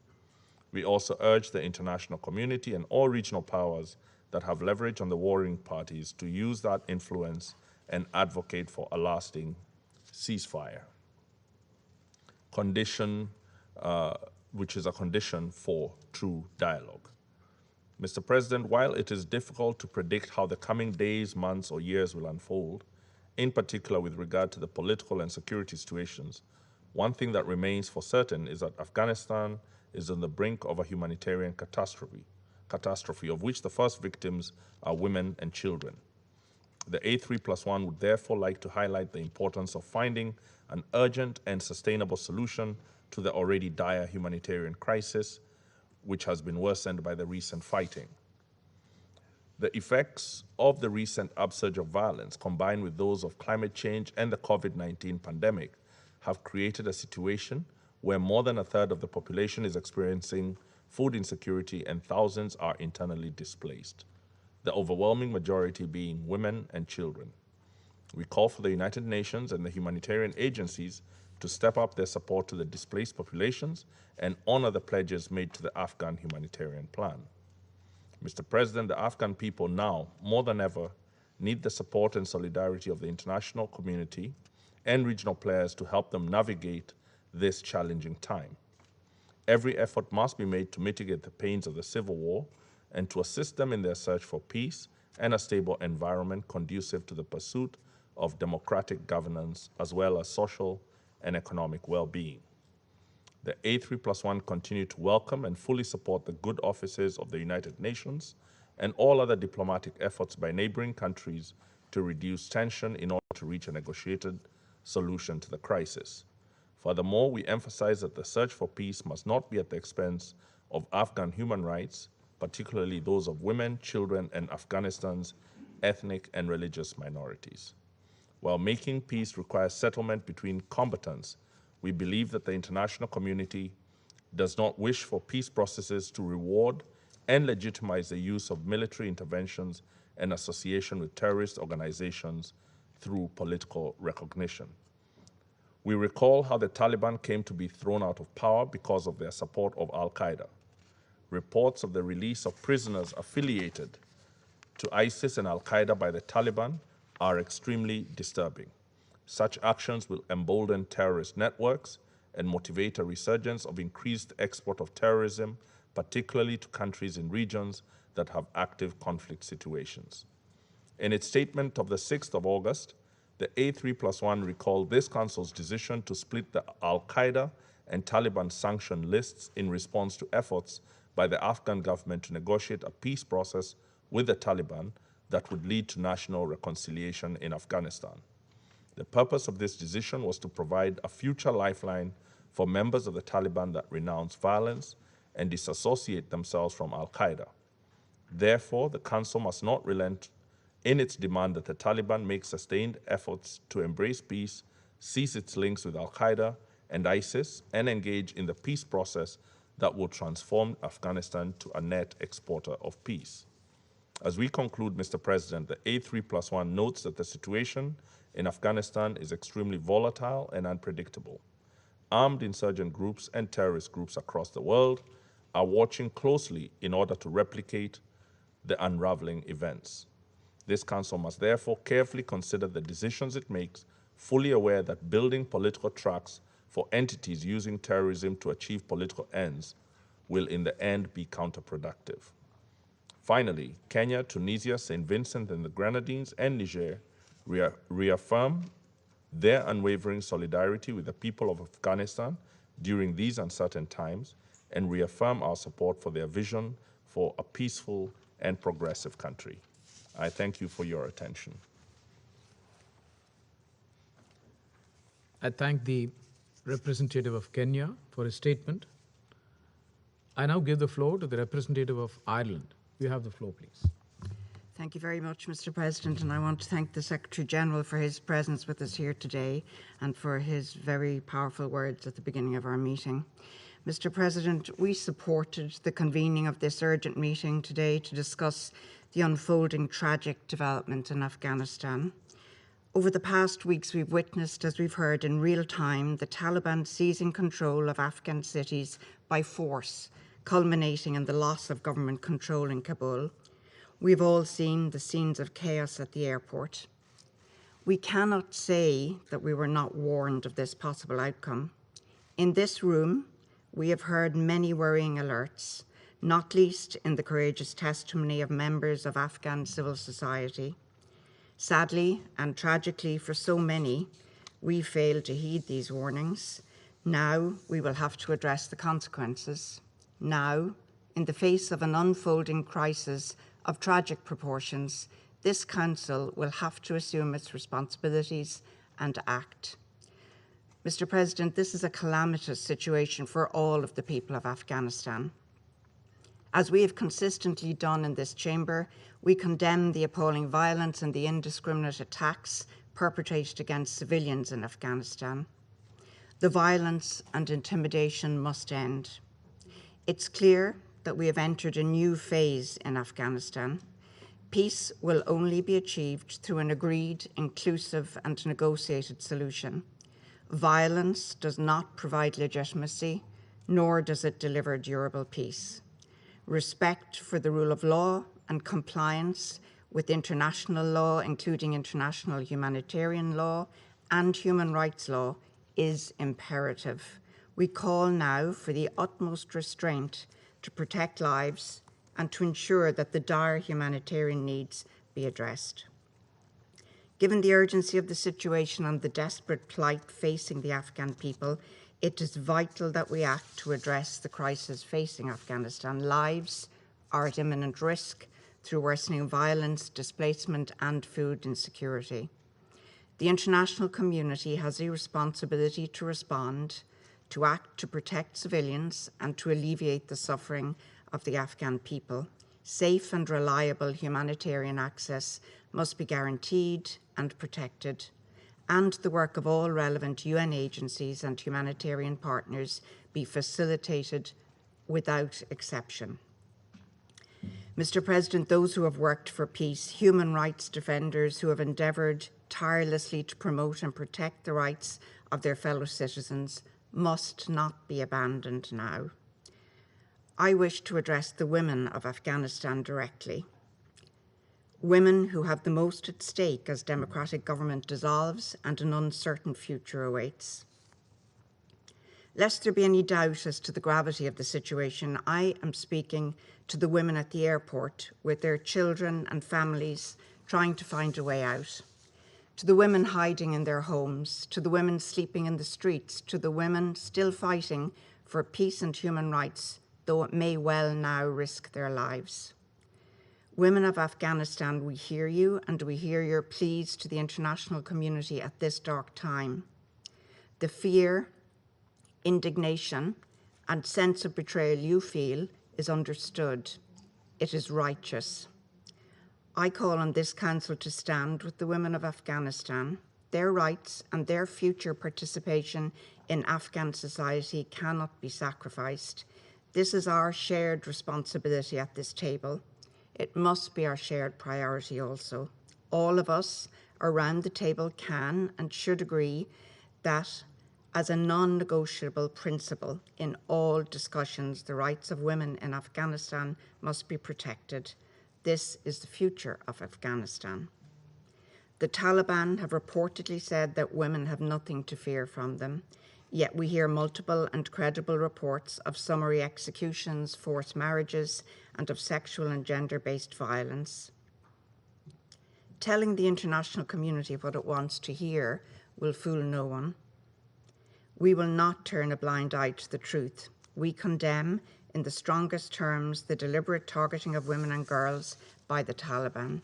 We also urge the international community and all regional powers that have leverage on the warring parties to use that influence and advocate for a lasting ceasefire, which is a condition for true dialogue. Mr. President, while it is difficult to predict how the coming days, months, or years will unfold, in particular with regard to the political and security situations, one thing that remains for certain is that Afghanistan is on the brink of a humanitarian catastrophe of which the first victims are women and children. The A3+1 would therefore like to highlight the importance of finding an urgent and sustainable solution to the already dire humanitarian crisis, which has been worsened by the recent fighting. The effects of the recent upsurge of violence, combined with those of climate change and the COVID-19 pandemic, have created a situation where more than a third of the population is experiencing food insecurity and thousands are internally displaced, the overwhelming majority being women and children. We call for the United Nations and the humanitarian agencies to step up their support to the displaced populations and honor the pledges made to the Afghan humanitarian plan. Mr. President, the Afghan people now, more than ever, need the support and solidarity of the international community and regional players to help them navigate this challenging time. Every effort must be made to mitigate the pains of the civil war and to assist them in their search for peace and a stable environment conducive to the pursuit of democratic governance as well as social and economic well-being. The A3+1 continue to welcome and fully support the good offices of the United Nations and all other diplomatic efforts by neighboring countries to reduce tension in order to reach a negotiated solution to the crisis. Furthermore, we emphasize that the search for peace must not be at the expense of Afghan human rights, particularly those of women, children, and Afghanistan's ethnic and religious minorities. While making peace requires settlement between combatants, we believe that the international community does not wish for peace processes to reward and legitimize the use of military interventions and association with terrorist organizations through political recognition. We recall how the Taliban came to be thrown out of power because of their support of Al-Qaeda. Reports of the release of prisoners affiliated to ISIS and Al-Qaeda by the Taliban are extremely disturbing. Such actions will embolden terrorist networks and motivate a resurgence of increased export of terrorism, particularly to countries in regions that have active conflict situations. In its statement of the 6th of August, the A3+1 recalled this Council's decision to split the Al-Qaeda and Taliban sanction lists in response to efforts by the Afghan government to negotiate a peace process with the Taliban that would lead to national reconciliation in Afghanistan. The purpose of this decision was to provide a future lifeline for members of the Taliban that renounce violence and disassociate themselves from Al-Qaeda. Therefore, the Council must not relent in its demand that the Taliban make sustained efforts to embrace peace, cease its links with Al-Qaeda and ISIS, and engage in the peace process that will transform Afghanistan to a net exporter of peace. As we conclude, Mr. President, the A3+1 notes that the situation in Afghanistan is extremely volatile and unpredictable. Armed insurgent groups and terrorist groups across the world are watching closely in order to replicate the unraveling events. This Council must therefore carefully consider the decisions it makes, fully aware that building political tracks for entities using terrorism to achieve political ends will in the end be counterproductive. Finally, Kenya, Tunisia, St. Vincent and the Grenadines, and Niger reaffirm their unwavering solidarity with the people of Afghanistan during these uncertain times and reaffirm our support for their vision for a peaceful and progressive country. I thank you for your attention. I thank the representative of Kenya for his statement. I now give the floor to the representative of Ireland. You have the floor, please. Thank you very much, Mr. President, and I want to thank the Secretary-General for his presence with us here today and for his very powerful words at the beginning of our meeting. Mr. President, we supported the convening of this urgent meeting today to discuss the unfolding tragic development in Afghanistan. Over the past weeks, we've witnessed, as we've heard in real time, the Taliban seizing control of Afghan cities by force, culminating in the loss of government control in Kabul. We've all seen the scenes of chaos at the airport. We cannot say that we were not warned of this possible outcome. In this room, we have heard many worrying alerts, not least in the courageous testimony of members of Afghan civil society. Sadly and tragically for so many, we failed to heed these warnings. Now we will have to address the consequences. Now, in the face of an unfolding crisis of tragic proportions, this Council will have to assume its responsibilities and act. Mr. President, this is a calamitous situation for all of the people of Afghanistan. As we have consistently done in this chamber, we condemn the appalling violence and the indiscriminate attacks perpetrated against civilians in Afghanistan. The violence and intimidation must end. It's clear that we have entered a new phase in Afghanistan. Peace will only be achieved through an agreed, inclusive, and negotiated solution. Violence does not provide legitimacy, nor does it deliver durable peace. Respect for the rule of law and compliance with international law, including international humanitarian law and human rights law, is imperative. We call now for the utmost restraint to protect lives and to ensure that the dire humanitarian needs be addressed. Given the urgency of the situation and the desperate plight facing the Afghan people, it is vital that we act to address the crisis facing Afghanistan. Lives are at imminent risk through worsening violence, displacement, and food insecurity. The international community has a responsibility to respond, to act to protect civilians, and to alleviate the suffering of the Afghan people. Safe and reliable humanitarian access must be guaranteed and protected, and the work of all relevant UN agencies and humanitarian partners be facilitated without exception. Mr. President, those who have worked for peace, human rights defenders who have endeavoured tirelessly to promote and protect the rights of their fellow citizens, must not be abandoned now. I wish to address the women of Afghanistan directly. Women who have the most at stake as democratic government dissolves and an uncertain future awaits. Lest there be any doubt as to the gravity of the situation, I am speaking to the women at the airport with their children and families trying to find a way out, to the women hiding in their homes, to the women sleeping in the streets, to the women still fighting for peace and human rights, though it may well now risk their lives. Women of Afghanistan, we hear you, and we hear your pleas to the international community at this dark time. The fear, indignation, and sense of betrayal you feel is understood. It is righteous. I call on this Council to stand with the women of Afghanistan. Their rights and their future participation in Afghan society cannot be sacrificed. This is our shared responsibility at this table. It must be our shared priority also. All of us around the table can and should agree that as a non-negotiable principle in all discussions, the rights of women in Afghanistan must be protected. This is the future of Afghanistan. The Taliban have reportedly said that women have nothing to fear from them, yet we hear multiple and credible reports of summary executions, forced marriages, and of sexual and gender-based violence. Telling the international community what it wants to hear will fool no one. We will not turn a blind eye to the truth. We condemn, in the strongest terms, the deliberate targeting of women and girls by the Taliban.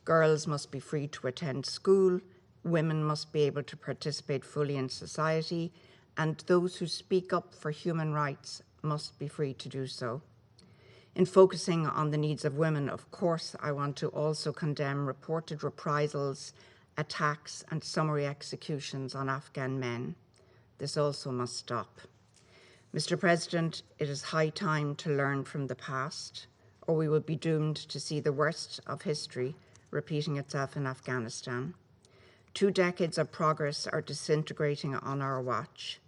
Girls must be free to attend school, women must be able to participate fully in society, and those who speak up for human rights must be free to do so. In focusing on the needs of women, of course, I want to also condemn reported reprisals, attacks, and summary executions on Afghan men. This also must stop. Mr. President, it is high time to learn from the past, or we will be doomed to see the worst of history repeating itself in Afghanistan. 2 decades of progress are disintegrating on our watch.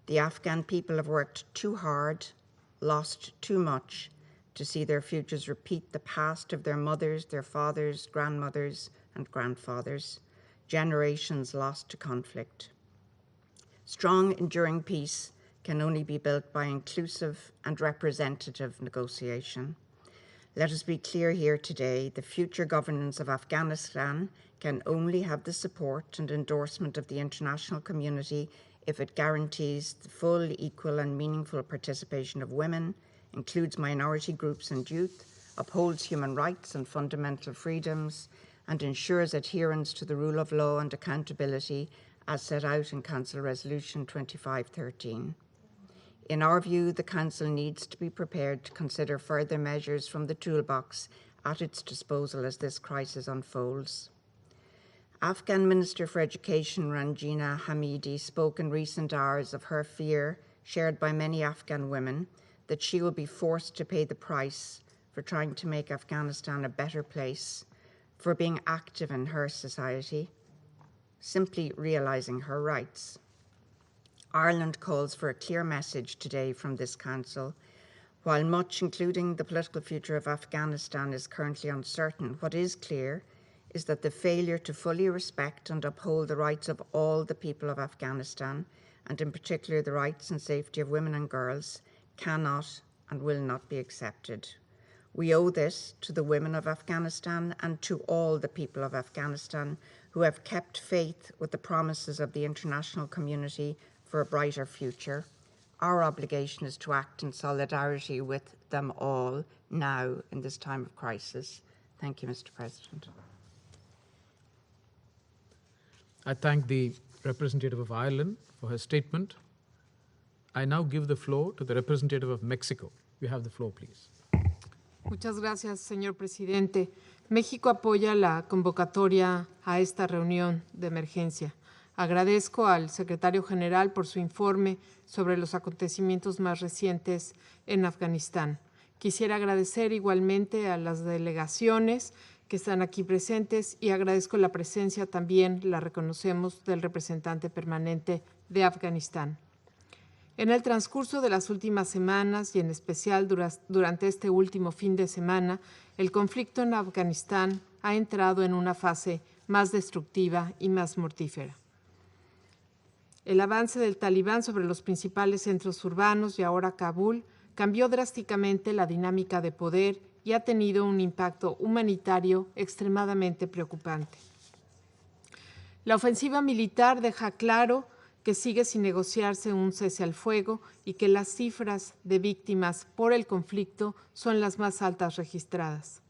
The Afghan people have worked too hard, lost too much, to see their futures repeat the past of their mothers, their fathers, grandmothers, and grandfathers, generations lost to conflict. Strong, enduring peace can only be built by inclusive and representative negotiation. Let us be clear here today, the future governance of Afghanistan can only have the support and endorsement of the international community if it guarantees the full, equal, and meaningful participation of women, includes minority groups and youth, upholds human rights and fundamental freedoms, and ensures adherence to the rule of law and accountability as set out in Council Resolution 2513. In our view, the Council needs to be prepared to consider further measures from the toolbox at its disposal as this crisis unfolds. Afghan Minister for Education Ranjina Hamidi spoke in recent hours of her fear, shared by many Afghan women, that she will be forced to pay the price for trying to make Afghanistan a better place, for being active in her society, simply realising her rights. Ireland calls for a clear message today from this Council. While much, including the political future of Afghanistan, is currently uncertain, what is clear is that the failure to fully respect and uphold the rights of all the people of Afghanistan, and in particular the rights and safety of women and girls, cannot and will not be accepted. We owe this to the women of Afghanistan and to all the people of Afghanistan who have kept faith with the promises of the international community for a brighter future. Our obligation is to act in solidarity with them all now in this time of crisis. Thank you, Mr. President. I thank the representative of Ireland for her statement. I now give the floor to the representative of Mexico. You have the floor, please. Muchas gracias, señor presidente. México apoya la convocatoria a esta reunión de emergencia. Agradezco al secretario general por su informe sobre los acontecimientos más recientes en Afganistán. Quisiera agradecer igualmente a las delegaciones que están aquí presentes y agradezco la presencia también, la reconocemos, del representante permanente de Afganistán. En el transcurso de las últimas semanas y en especial durante este último fin de semana, el conflicto en Afganistán ha entrado en una fase más destructiva y más mortífera. El avance del talibán sobre los principales centros urbanos y ahora Kabul cambió drásticamente la dinámica de poder y ha tenido un impacto humanitario extremadamente preocupante. La ofensiva militar deja claro que sigue sin negociarse un cese al fuego y que las cifras de víctimas por el conflicto son las más altas registradas.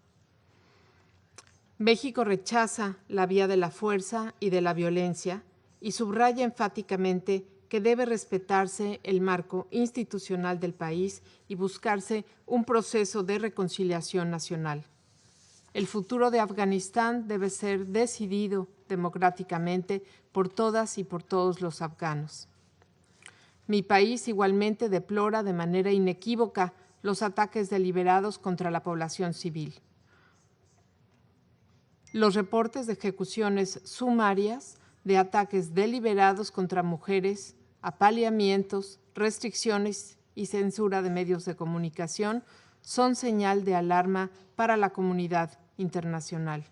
México rechaza la vía de la fuerza y de la violencia y subraya enfáticamente que debe respetarse el marco institucional del país y buscarse un proceso de reconciliación nacional. El futuro de Afganistán debe ser decidido democráticamente por todas y por todos los afganos. Mi país igualmente deplora de manera inequívoca los ataques deliberados contra la población civil. Los reportes de ejecuciones sumarias, de ataques deliberados contra mujeres, apaleamientos, restricciones y censura de medios de comunicación son señal de alarma para la comunidad internacional.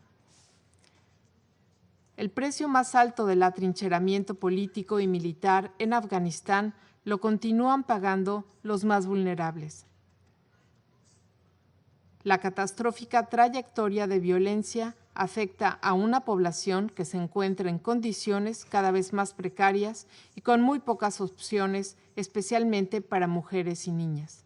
El precio más alto del atrincheramiento político y militar en Afganistán lo continúan pagando los más vulnerables. La catastrófica trayectoria de violencia afecta a una población que se encuentra en condiciones cada vez más precarias y con muy pocas opciones, especialmente para mujeres y niñas.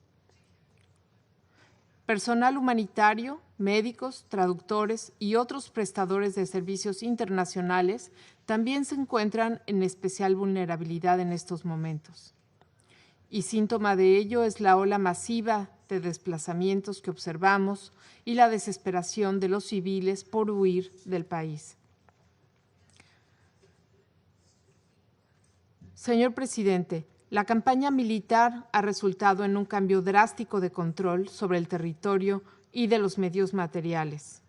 Personal humanitario, médicos, traductores y otros prestadores de servicios internacionales también se encuentran en especial vulnerabilidad en estos momentos. Y síntoma de ello es la ola masiva de desplazamientos que observamos y la desesperación de los civiles por huir del país. Señor presidente, la campaña militar ha resultado en un cambio drástico de control sobre el territorio y de los medios materiales.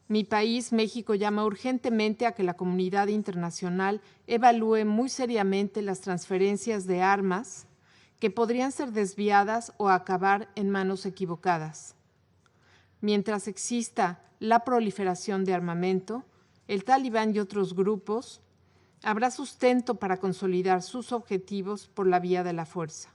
Mi país, México, llama urgentemente a que la comunidad internacional evalúe muy seriamente las transferencias de armas que podrían ser desviadas o acabar en manos equivocadas. Mientras exista la proliferación de armamento, el Talibán y otros grupos habrá sustento para consolidar sus objetivos por la vía de la fuerza.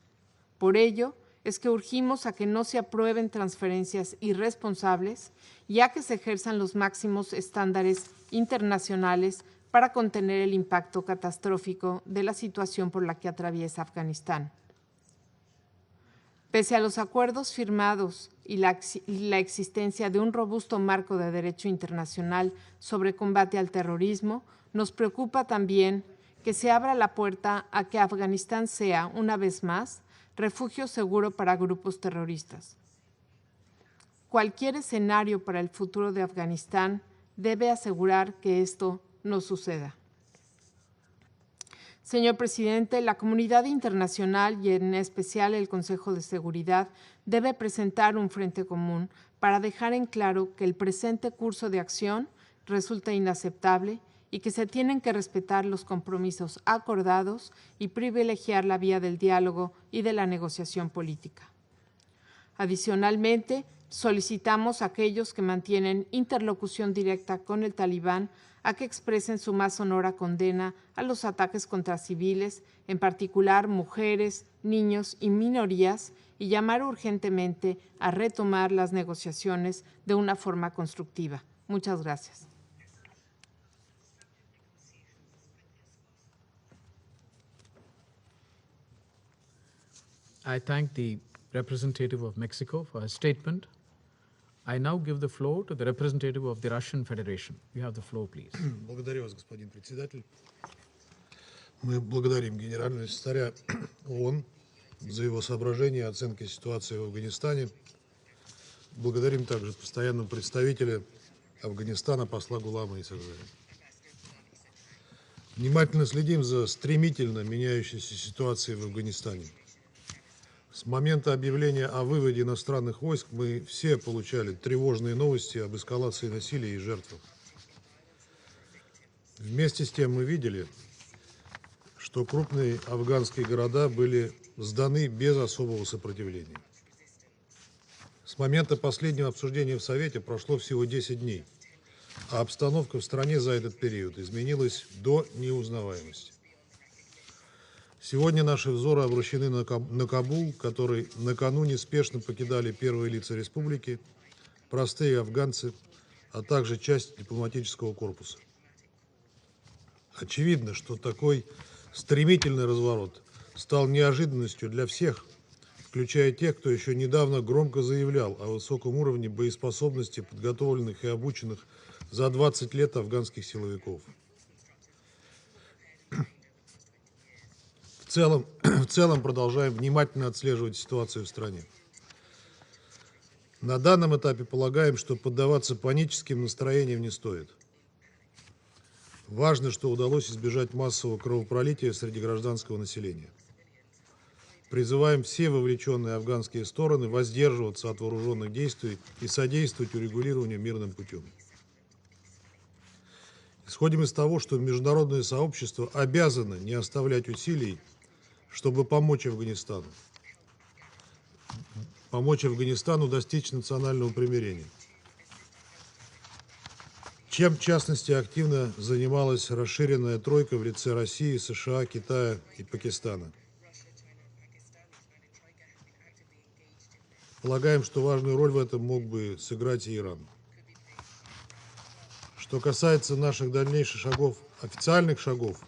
Por ello, es que urgimos a que no se aprueben transferencias irresponsables y a que se ejerzan los máximos estándares internacionales para contener el impacto catastrófico de la situación por la que atraviesa Afganistán. Pese a los acuerdos firmados y la existencia de un robusto marco de derecho internacional sobre combate al terrorismo, nos preocupa también que se abra la puerta a que Afganistán sea, una vez más, refugio seguro para grupos terroristas. Cualquier escenario para el futuro de Afganistán debe asegurar que esto no suceda. Señor presidente, la comunidad internacional y en especial el Consejo de Seguridad debe presentar un frente común para dejar en claro que el presente curso de acción resulta inaceptable y que se tienen que respetar los compromisos acordados y privilegiar la vía del diálogo y de la negociación política. Adicionalmente, solicitamos a aquellos que mantienen interlocución directa con el talibán a que expresen su más sonora condena a los ataques contra civiles, en particular mujeres, niños y minorías, y llamar urgentemente a retomar las negociaciones de una forma constructiva. Muchas gracias. I thank the representative of Mexico for his statement. I now give the floor to the representative of the Russian Federation. You have the floor, please. Благодарю вас, господин председатель. Мы благодарим генерального секретаря ООН за его соображения и оценки ситуации в Афганистане. Благодарим также постоянного представителя Афганистана, посла Гулама и так далее. Внимательно следим за стремительно меняющейся ситуацией в Афганистане. С момента объявления о выводе иностранных войск мы все получали тревожные новости об эскалации насилия и жертвах. Вместе с тем мы видели, что крупные афганские города были сданы без особого сопротивления. С момента последнего обсуждения в Совете прошло всего 10 дней, а обстановка в стране за этот период изменилась до неузнаваемости. Сегодня наши взоры обращены на Кабул, который накануне спешно покидали первые лица республики, простые афганцы, а также часть дипломатического корпуса. Очевидно, что такой стремительный разворот стал неожиданностью для всех, включая тех, кто еще недавно громко заявлял о высоком уровне боеспособности подготовленных и обученных за 20 лет афганских силовиков. В целом продолжаем внимательно отслеживать ситуацию в стране. На данном этапе полагаем, что поддаваться паническим настроениям не стоит. Важно, что удалось избежать массового кровопролития среди гражданского населения. Призываем все вовлеченные афганские стороны воздерживаться от вооруженных действий и содействовать урегулированию мирным путем. Исходим из того, что международное сообщество обязано не оставлять усилий, чтобы помочь Афганистану достичь национального примирения. Чем, в частности, активно занималась расширенная тройка в лице России, США, Китая и Пакистана. Полагаем, что важную роль в этом мог бы сыграть и Иран. Что касается наших дальнейших шагов, официальных шагов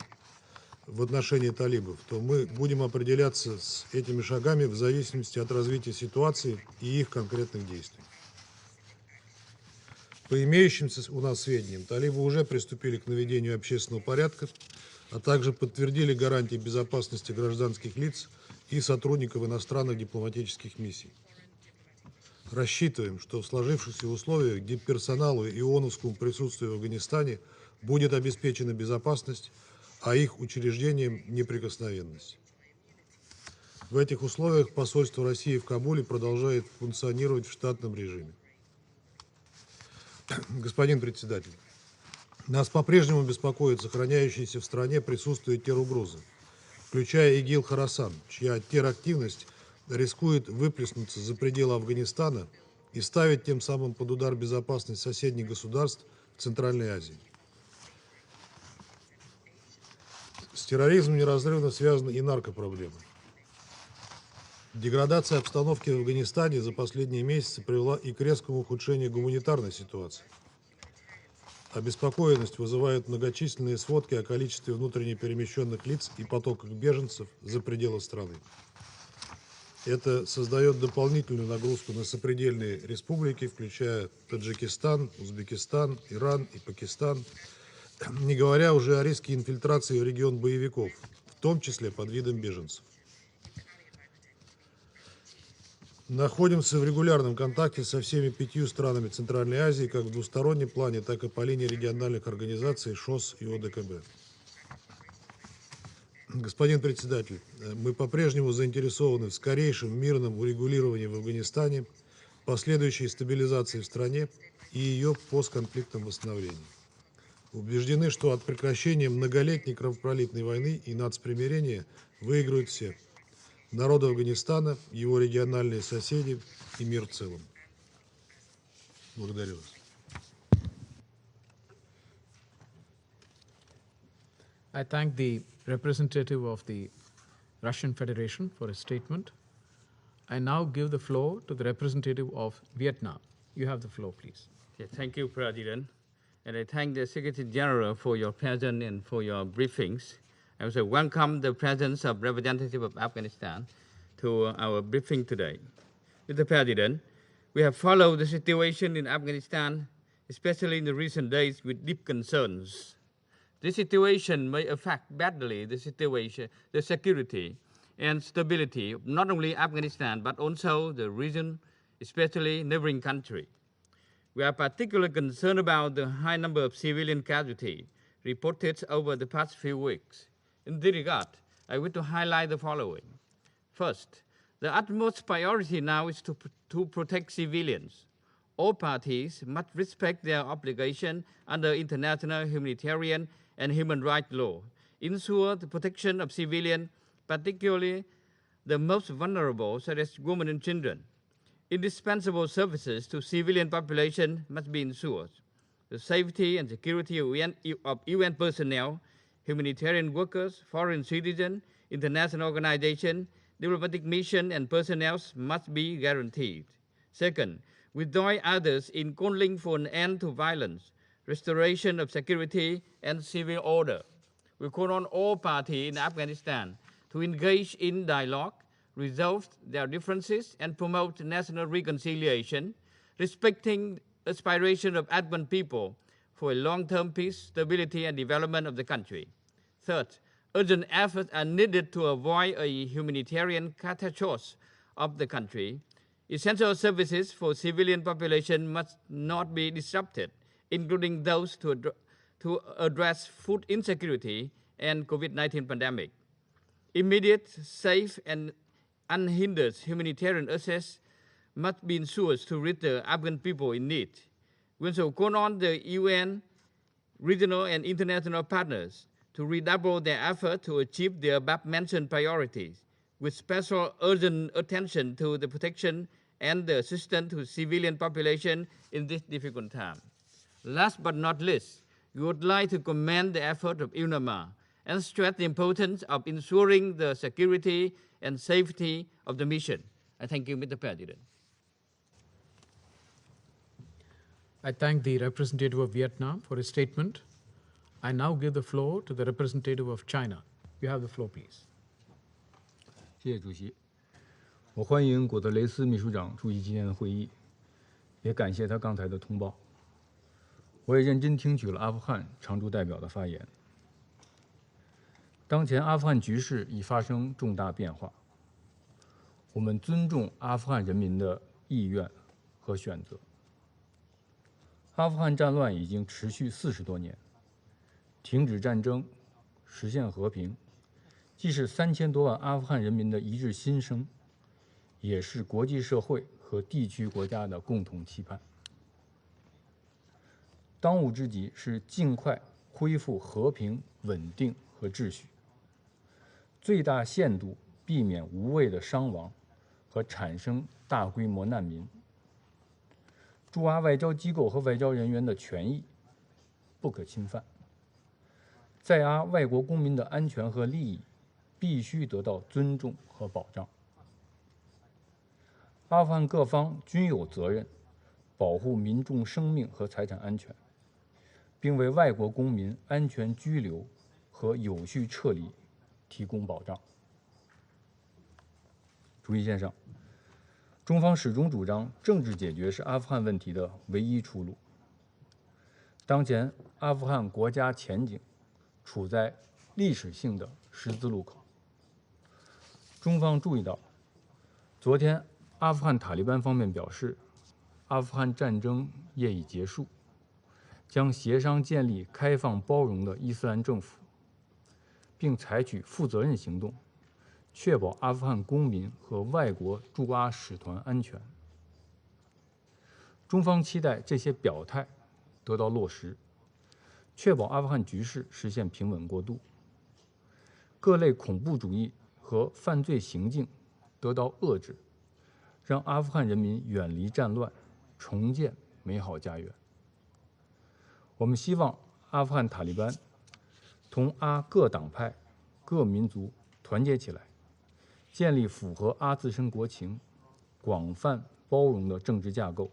в отношении талибов, то мы будем определяться с этими шагами в зависимости от развития ситуации и их конкретных действий. По имеющимся у нас сведениям, талибы уже приступили к наведению общественного порядка, а также подтвердили гарантии безопасности гражданских лиц и сотрудников иностранных дипломатических миссий. Рассчитываем, что в сложившихся условиях дипперсоналу и ООНовскому присутствию в Афганистане будет обеспечена безопасность, а их учреждениям неприкосновенность. В этих условиях посольство России в Кабуле продолжает функционировать в штатном режиме. Господин председатель, нас по-прежнему беспокоит сохраняющееся в стране присутствие теругрозы, включая ИГИЛ-Хорасан, чья терактивность рискует выплеснуться за пределы Афганистана и ставить тем самым под удар безопасность соседних государств в Центральной Азии. С терроризмом неразрывно связана и наркопроблема. Деградация обстановки в Афганистане за последние месяцы привела и к резкому ухудшению гуманитарной ситуации. Обеспокоенность вызывают многочисленные сводки о количестве внутренне перемещенных лиц и потоках беженцев за пределы страны. Это создает дополнительную нагрузку на сопредельные республики, включая Таджикистан, Узбекистан, Иран и Пакистан, не говоря уже о риске инфильтрации в регион боевиков, в том числе под видом беженцев. Находимся в регулярном контакте со всеми 5 странами Центральной Азии, как в двустороннем плане, так и по линии региональных организаций ШОС и ОДКБ. Господин председатель, мы по-прежнему заинтересованы в скорейшем мирном урегулировании в Афганистане, последующей стабилизации в стране и ее постконфликтном восстановлении. Убеждены, что от прекращения многолетней кровопролитной войны и нацпримирения выиграют все – народ Афганистана, его региональные соседи и мир в целом. Благодарю вас. I thank the representative of the Russian Federation for his statement. I now give the floor to the representative of Vietnam. You have the floor, please. Thank you, President. And I thank the Secretary General for your presence and for your briefings. I also welcome the presence of representative of Afghanistan to our briefing today. Mr. President, we have followed the situation in Afghanistan, especially in the recent days, with deep concerns. This situation may affect badly the security and stability of not only Afghanistan, but also the region, especially neighboring countries. We are particularly concerned about the high number of civilian casualties reported over the past few weeks. In this regard, I wish to highlight the following. First, the utmost priority now is to protect civilians. All parties must respect their obligation under international humanitarian and human rights law, ensure the protection of civilians, particularly the most vulnerable, such as women and children. Indispensable services to civilian population must be ensured. The safety and security of UN personnel, humanitarian workers, foreign citizens, international organizations, diplomatic mission and personnel must be guaranteed. Second, we join others in calling for an end to violence, restoration of security and civil order. We call on all parties in Afghanistan to engage in dialogue, resolve their differences, and promote national reconciliation, respecting the aspiration of Afghan people for a long-term peace, stability, and development of the country. Third, urgent efforts are needed to avoid a humanitarian catastrophe of the country. Essential services for civilian population must not be disrupted, including those to address food insecurity and COVID-19 pandemic. Immediate, safe, and unhindered humanitarian access must be ensured to reach the Afghan people in need. We also call on the UN, regional and international partners to redouble their effort to achieve the above-mentioned priorities, with special urgent attention to the protection and the assistance to civilian population in this difficult time. Last but not least, we would like to commend the effort of UNAMA and stress the importance of ensuring the security and safety of the mission. I thank you, Mr. President. I thank the representative of Vietnam for his statement. I now give the floor to the representative of China. You have the floor, please. 谢谢主席。我欢迎果德雷斯秘书长出席今天的会议，也感谢他刚才的通报。我也认真听取了阿富汗常驻代表的发言。当前阿富汗局势已发生重大变化，我们尊重阿富汗人民的意愿和选择。阿富汗战乱已经持续40多年，停止战争，实现和平，既是3000多万阿富汗人民的一致心声，也是国际社会和地区国家的共同期盼。当务之急是尽快恢复和平、稳定和秩序，最大限度避免无谓的伤亡和产生大规模难民。驻阿外交机构和外交人员的权益不可侵犯，在阿外国公民的安全和利益必须得到尊重和保障。阿富汗各方均有责任保护民众生命和财产安全，并为外国公民安全居留和有序撤离提供保障。主席先生，中方始终主张政治解决是阿富汗问题的唯一出路。当前阿富汗国家前景处在历史性的十字路口。中方注意到，昨天阿富汗塔利班方面表示，阿富汗战争业已结束，将协商建立开放包容的伊斯兰政府，并采取负责任行动，确保阿富汗公民和外国驻阿使团安全。中方期待这些表态得到落实，确保阿富汗局势实现平稳过渡，各类恐怖主义和犯罪行径得到遏制，让阿富汗人民远离战乱，重建美好家园。我们希望阿富汗塔利班同阿各党派、各民族团结起来，建立符合阿自身国情、广泛包容的政治架构，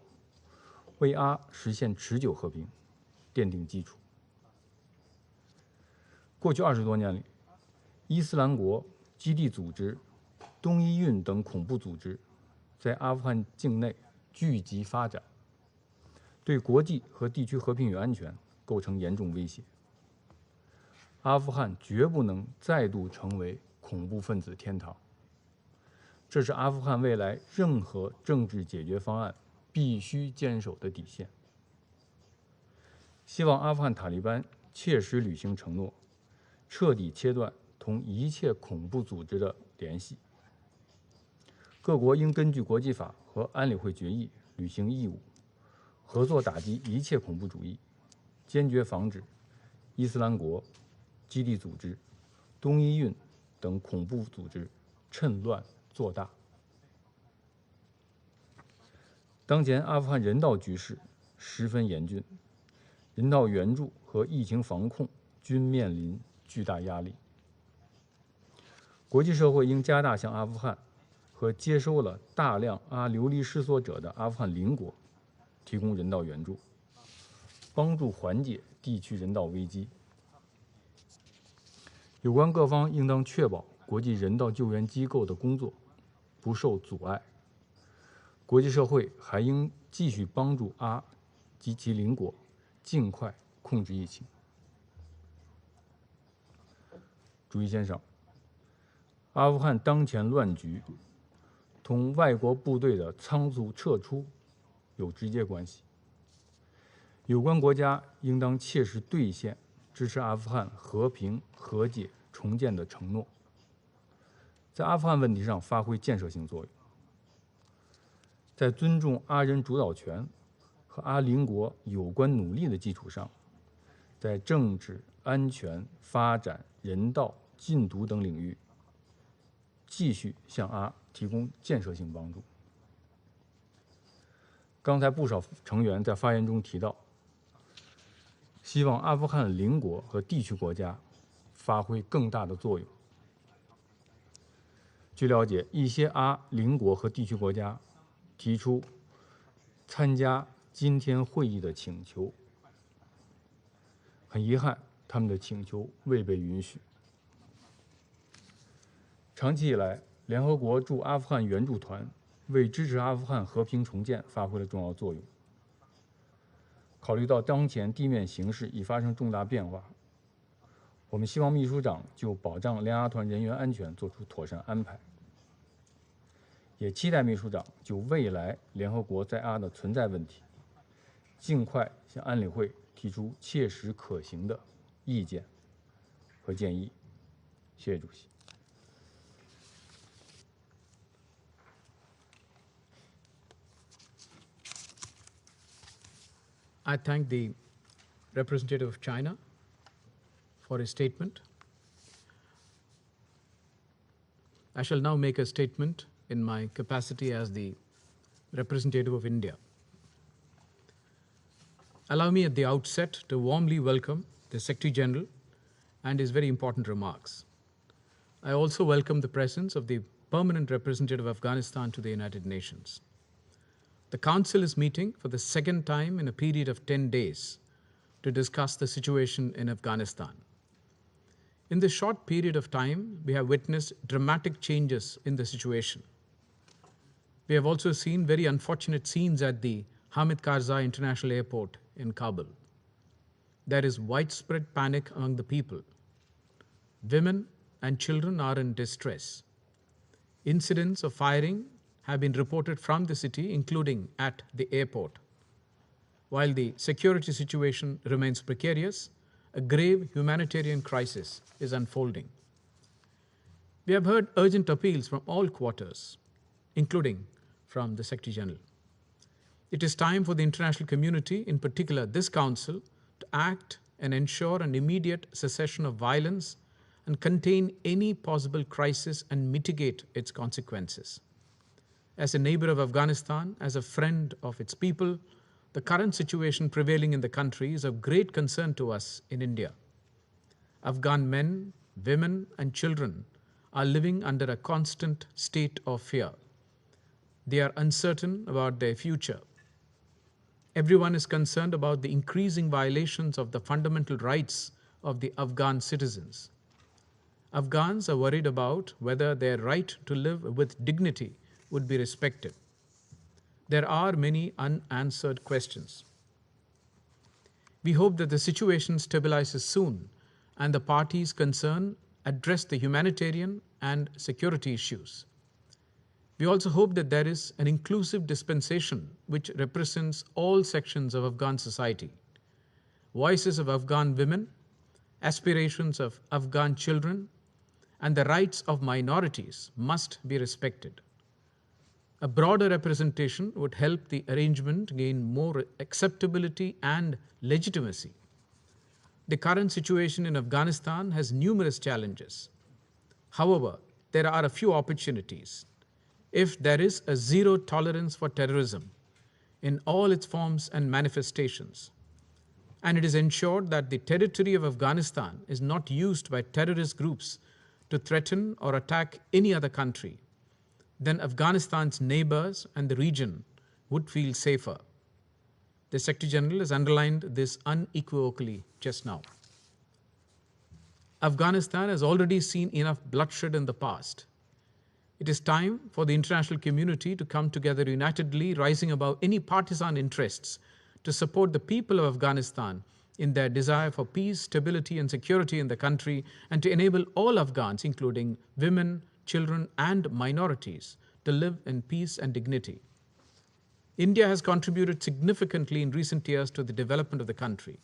为阿实现持久和平奠定基础。过去20多年里，伊斯兰国、基地组织、东伊运等恐怖组织在阿富汗境内聚集发展，对国际和地区和平与安全构成严重威胁。阿富汗绝不能再度成为恐怖分子天堂，这是阿富汗未来任何政治解决方案必须坚守的底线。希望阿富汗塔利班切实履行承诺，彻底切断同一切恐怖组织的联系。各国应根据国际法和安理会决议履行义务，合作打击一切恐怖主义，坚决防止伊斯兰国、基地组织、东伊运等恐怖组织趁乱做大。当前阿富汗人道局势十分严峻，人道援助和疫情防控均面临巨大压力。国际社会应加大向阿富汗和接收了大量阿流离失所者的阿富汗邻国提供人道援助，帮助缓解地区人道危机。有关各方应当确保国际人道救援机构的工作不受阻碍。国际社会还应继续帮助阿及其邻国尽快控制疫情。主席先生，阿富汗当前乱局同外国部队的仓促撤出有直接关系。有关国家应当切实兑现支持阿富汗和平、和解、重建的承诺，在阿富汗问题上发挥建设性作用，在尊重阿人主导权和阿邻国有关努力的基础上，在政治、安全、发展、人道、禁毒等领域继续向阿提供建设性帮助。刚才不少成员在发言中提到，希望阿富汗邻国和地区国家发挥更大的作用。据了解，一些阿邻国和地区国家提出参加今天会议的请求，很遗憾，他们的请求未被允许。长期以来，联合国驻阿富汗援助团为支持阿富汗和平重建发挥了重要作用。考虑到当前地面形势已发生重大变化，我们希望秘书长就保障联阿团人员安全做出妥善安排，也期待秘书长就未来联合国在阿的存在问题，尽快向安理会提出切实可行的意见和建议。谢谢主席。I thank the representative of China for his statement. I shall now make a statement in my capacity as the representative of India. Allow me at the outset to warmly welcome the Secretary General and his very important remarks. I also welcome the presence of the permanent representative of Afghanistan to the United Nations. The Council is meeting for the second time in a period of 10 days to discuss the situation in Afghanistan. In this short period of time, we have witnessed dramatic changes in the situation. We have also seen very unfortunate scenes at the Hamid Karzai International Airport in Kabul. there is widespread panic among the people. Women and children are in distress. Incidents of firing have been reported from the city, including at the airport. While the security situation remains precarious, a grave humanitarian crisis is unfolding. We have heard urgent appeals from all quarters, including from the Secretary General. It is time for the international community, in particular this Council, to act and ensure an immediate cessation of violence and contain any possible crisis and mitigate its consequences. As a neighbor of Afghanistan, as a friend of its people, the current situation prevailing in the country is of great concern to us in India. Afghan men, women, and children are living under a constant state of fear. They are uncertain about their future. Everyone is concerned about the increasing violations of the fundamental rights of the Afghan citizens. Afghans are worried about whether their right to live with dignity would be respected. There are many unanswered questions. We hope that the situation stabilizes soon and the parties concerned address the humanitarian and security issues. We also hope that there is an inclusive dispensation which represents all sections of Afghan society. Voices of Afghan women, aspirations of Afghan children, and the rights of minorities must be respected. A broader representation would help the arrangement gain more acceptability and legitimacy. The current situation in Afghanistan has numerous challenges. However, there are a few opportunities. If there is a zero tolerance for terrorism in all its forms and manifestations, and it is ensured that the territory of Afghanistan is not used by terrorist groups to threaten or attack any other country, then Afghanistan's neighbors and the region would feel safer. The Secretary General has underlined this unequivocally just now. Afghanistan has already seen enough bloodshed in the past. It is time for the international community to come together unitedly, rising above any partisan interests, to support the people of Afghanistan in their desire for peace, stability, and security in the country, and to enable all Afghans, including women, children, and minorities, to live in peace and dignity. India has contributed significantly in recent years to the development of the country.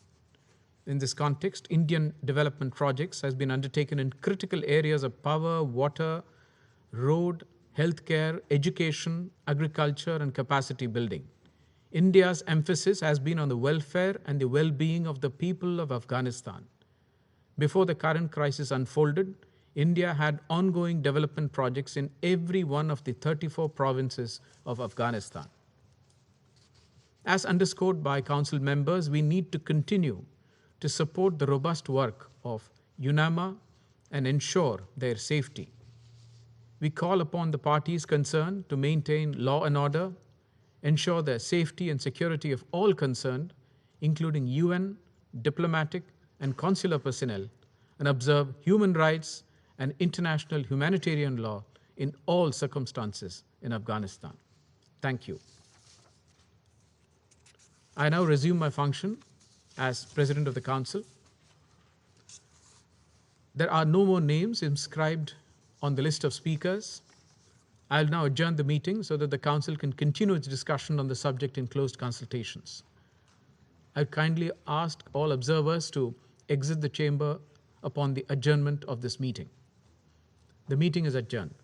In this context, Indian development projects has been undertaken in critical areas of power, water, road, healthcare, education, agriculture, and capacity building. India's emphasis has been on the welfare and the well-being of the people of Afghanistan. Before the current crisis unfolded, India had ongoing development projects in every one of the 34 provinces of Afghanistan. As underscored by Council members, we need to continue to support the robust work of UNAMA and ensure their safety. We call upon the parties concerned to maintain law and order, ensure the safety and security of all concerned, including UN, diplomatic, and consular personnel, and observe human rights and international humanitarian law in all circumstances in Afghanistan. Thank you. I now resume my function as President of the Council. There are no more names inscribed on the list of speakers. I'll now adjourn the meeting so that the Council can continue its discussion on the subject in closed consultations. I kindly ask all observers to exit the chamber upon the adjournment of this meeting. The meeting is adjourned.